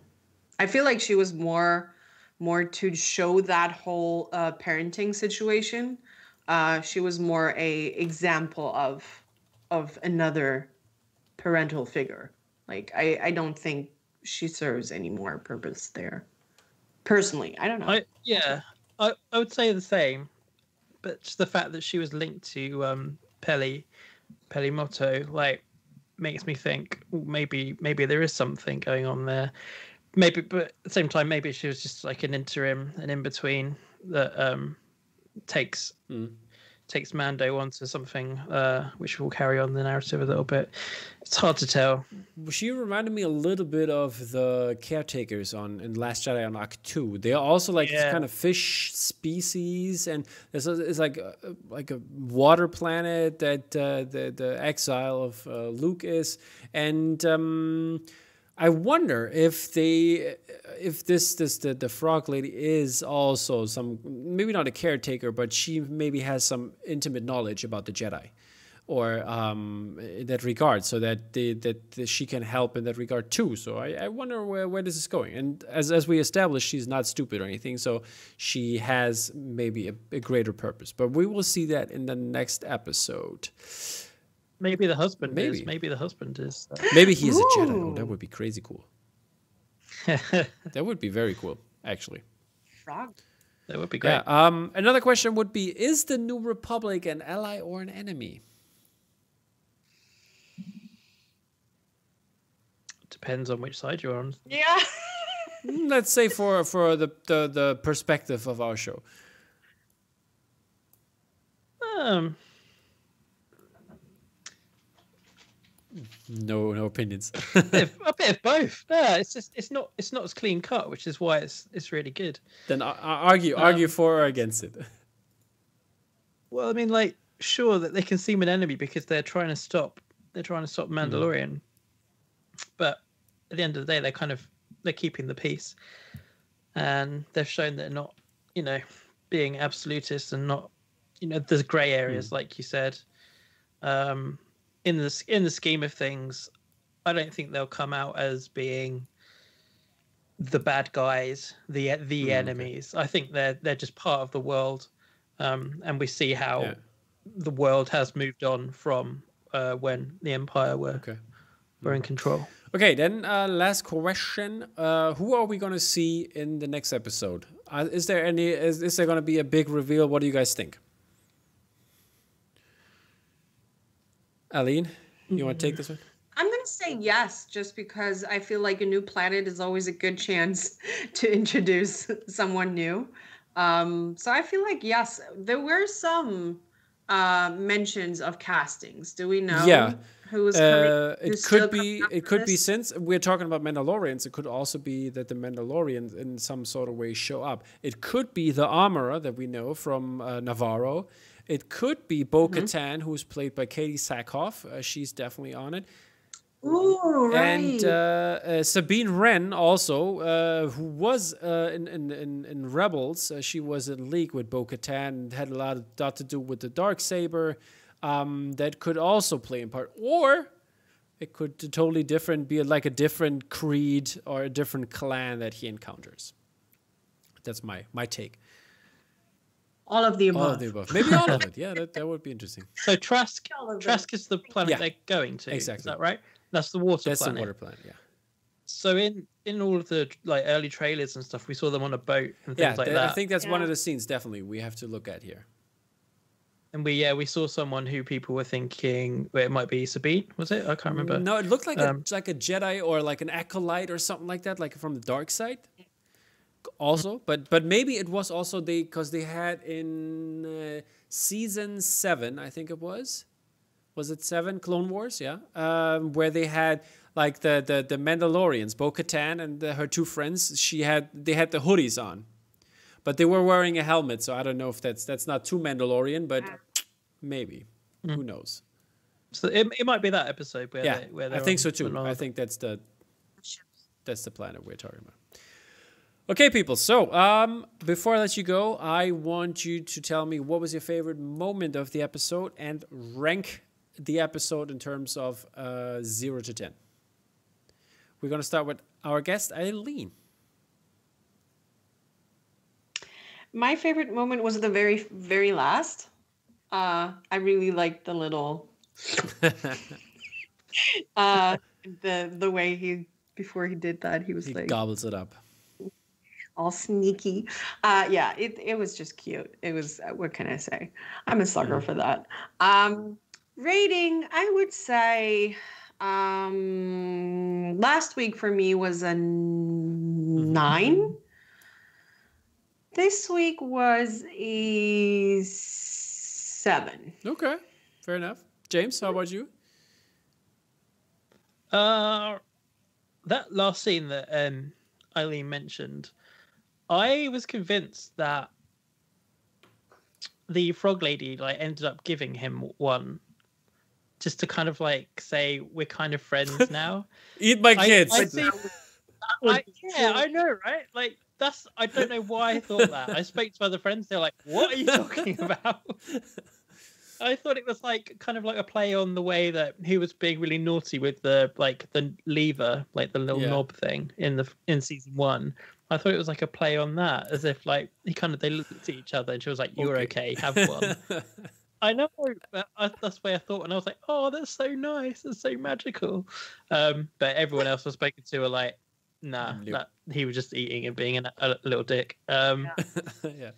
I feel like she was more to show that whole parenting situation. She was more a example of another parental figure. Like I don't think she serves any more purpose there. Personally, I don't know. I would say the same, but just the fact that she was linked to Pelimoto, like, makes me think maybe there is something going on there. Maybe, but at the same time, maybe she was just like an in between that takes Mando onto something which will carry on the narrative a little bit. It's hard to tell. She reminded me a little bit of the caretakers in Last Jedi on Arc 2. They are also like this kind of fish species, and it's like a water planet that the exile of Luke is, and I wonder if the frog lady is also maybe not a caretaker, but she maybe has some intimate knowledge about the Jedi, or in that regard, so that she can help in that regard too. So I wonder where this is going. And as we established, she's not stupid or anything, so she has maybe a greater purpose. But we will see that in the next episode. Maybe the husband is. Maybe the husband is. Maybe he is a Jedi. Oh, that would be crazy cool. That would be very cool, actually. Frog. That would be great. Yeah. Another question would be: is the New Republic an ally or an enemy? Depends on which side you're on. Yeah. Let's say for the perspective of our show. No opinions. a bit of both. Yeah, it's not as clean cut, which is why it's really good. Then argue for or against it. Well, I mean, like, sure that they can seem an enemy because they're trying to stop Mandalorian, but at the end of the day, they're keeping the peace, and they've shown they're not, being absolutists, and not, there's gray areas like you said. In the scheme of things, I don't think they'll come out as being the bad guys, the enemies. Okay. I think they're just part of the world, and we see how the world has moved on from when the Empire were in control. Okay, then last question: who are we going to see in the next episode? Is there going to be a big reveal? What do you guys think? Eileen, you want to take this one? I'm going to say yes, just because I feel like a new planet is always a good chance to introduce someone new. So I feel like yes, there were some mentions of castings. Do we know who was coming? It could be, since we're talking about Mandalorians, it could also be that the Mandalorians in some sort of way show up. It could be the armorer that we know from Navarro. It could be Bo-Katan, who's played by Katie Sackhoff. She's definitely on it. Ooh, right. And Sabine Wren also, who was in Rebels. She was in League with Bo-Katan, had a lot to do with the Darksaber. That could also play in part. Or It could totally different, be like a different creed or a different clan that he encounters. That's my take. All of the above. All of the above. Maybe all of it. Yeah, that would be interesting. So Trask is the planet Yeah, they're going to. exactly. Is that right? That's the water That's planet. the water planet, yeah. So in all of the like early trailers and stuff, we saw them on a boat and things like that. I think that's one of the scenes definitely we have to look at here. And we saw someone who people were thinking it might be Sabine, was it? I can't remember. No, it looked like a Jedi or like an acolyte or something like that, like from the dark side. Also, but maybe it was also because they had in season 7, I think it was it 7 Clone Wars? Yeah, where they had like the Mandalorians, Bo-Katan and her 2 friends. They had the hoodies on, but they were wearing a helmet. So I don't know if that's not too Mandalorian, but maybe who knows? So it might be that episode where I think so too. I think that's the planet we're talking about. Okay, people. So before I let you go, I want you to tell me what was your favorite moment of the episode and rank the episode in terms of 0 to 10. We're going to start with our guest, Eileen. My favorite moment was the very, very last. I really liked the little, the way before he did that, he like gobbles it up. All sneaky. Yeah, it was just cute. It was, what can I say? I'm a sucker for that. Rating, I would say last week for me was a 9. This week was a 7. Okay, fair enough. James, how about you? That last scene that Eileen mentioned, I was convinced that the frog lady like ended up giving him one just to kind of like say we're kind of friends now. Eat my kids. I know, right? Like I don't know why I thought that. I spoke to other friends, they're like, what are you talking about? I thought it was like kind of like a play on the way that he was being really naughty with the lever, like the little knob thing in season 1. I thought it was like a play on that, as if like they looked at each other and she was like, "You're okay, have one." I know, but that's the way I thought, and I was like, "Oh, that's so nice, that's so magical." But everyone else was spoken to were like, "Nah, he was just eating and being a little dick." Yeah.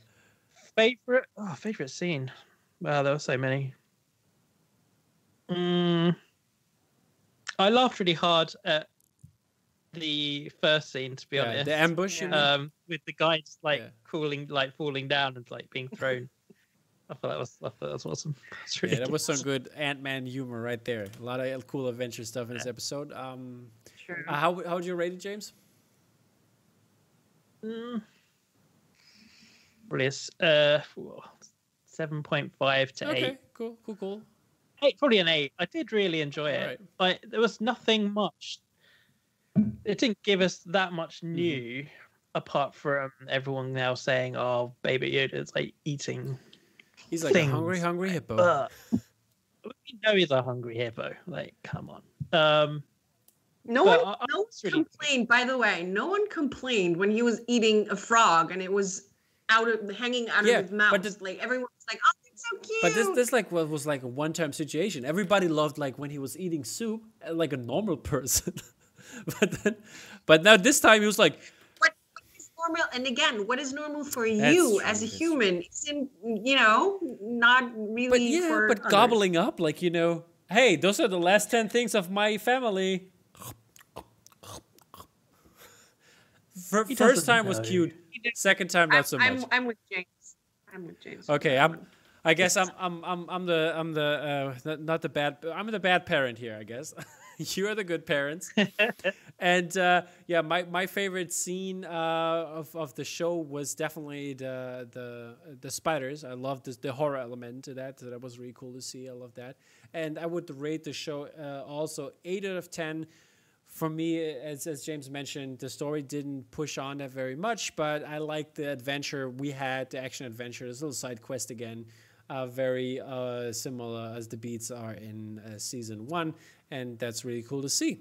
Favorite scene. Wow, there were so many. I laughed really hard at the first scene, to be honest. The ambush, with the guy just falling down and like being thrown. I thought that was awesome. Really that was some good Ant-Man humor right there. A lot of cool adventure stuff in this episode. Sure. How would you rate it, James? Probably 7.5 to 8. Okay, cool. 8, probably an 8. I did really enjoy it. Right. Like there was nothing much. It didn't give us that much new, apart from everyone now saying, "Oh, Baby Yoda's like eating." He's like things. a hungry hippo. We know he's a hungry hippo. Like, come on. No one complained. By the way, no one complained when he was eating a frog and it was hanging out of his mouth. Like everyone was like, "Oh, it's so cute." But this like was like a one-time situation. Everybody loved like when he was eating soup like a normal person. but now this time he was like, what is normal? And again, what is normal for you as a human? It's not really. But gobbling up, like hey, those are the last 10 things of my family. First time was cute. Second time not so much. I'm with James. Okay, I guess I'm the bad parent here, I guess. You are the good parents. And my favorite scene of the show was definitely the spiders. I loved the horror element to that. So that was really cool to see. I love that. And I would rate the show also 8 out of 10. For me, as James mentioned, the story didn't push on that very much, but I liked the adventure we had, the action adventure, this little side quest again. very similar as the beats are in season 1, and that's really cool to see.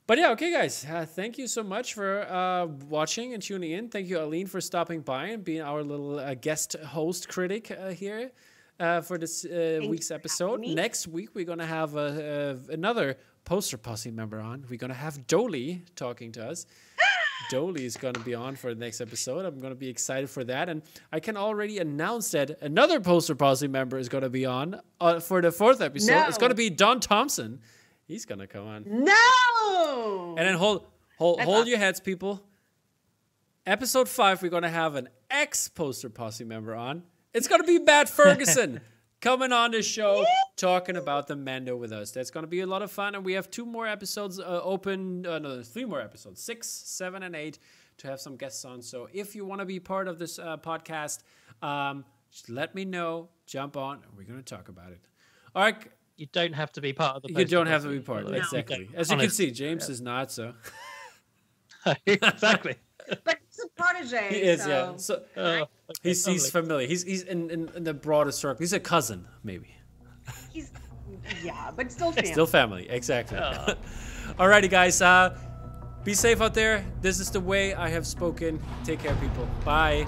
But yeah, okay, guys. Thank you so much for watching and tuning in. Thank you, Eileen, for stopping by and being our little guest host critic here for this week's episode. Next week, we're going to have another Poster Posse member on. We're going to have Dolly talking to us. Dolly is going to be on for the next episode. I'm going to be excited for that. And I can already announce that another Poster Posse member is going to be on for the 4th episode. No. It's going to be Don Thompson. He's going to come on. No! And then hold your heads, people. Episode 5, we're going to have an ex-Poster Posse member on. It's going to be Matt Ferguson coming on the show talking about the Mando with us. That's going to be a lot of fun. And we have 2 more episodes open. No, 3 more episodes. 6, 7, and 8 to have some guests on. So if you want to be part of this podcast, just let me know. Jump on. And we're going to talk about it. All right. You don't have to be part of the You don't have to be part. No. Exactly. As you can see, James is not, so. Exactly. But he's a protege. He is, yeah. So, he's familiar. He's in the broader circle. He's a cousin, maybe. But still family. Still family, exactly. Alrighty, guys. Be safe out there. This is the way I have spoken. Take care, people. Bye.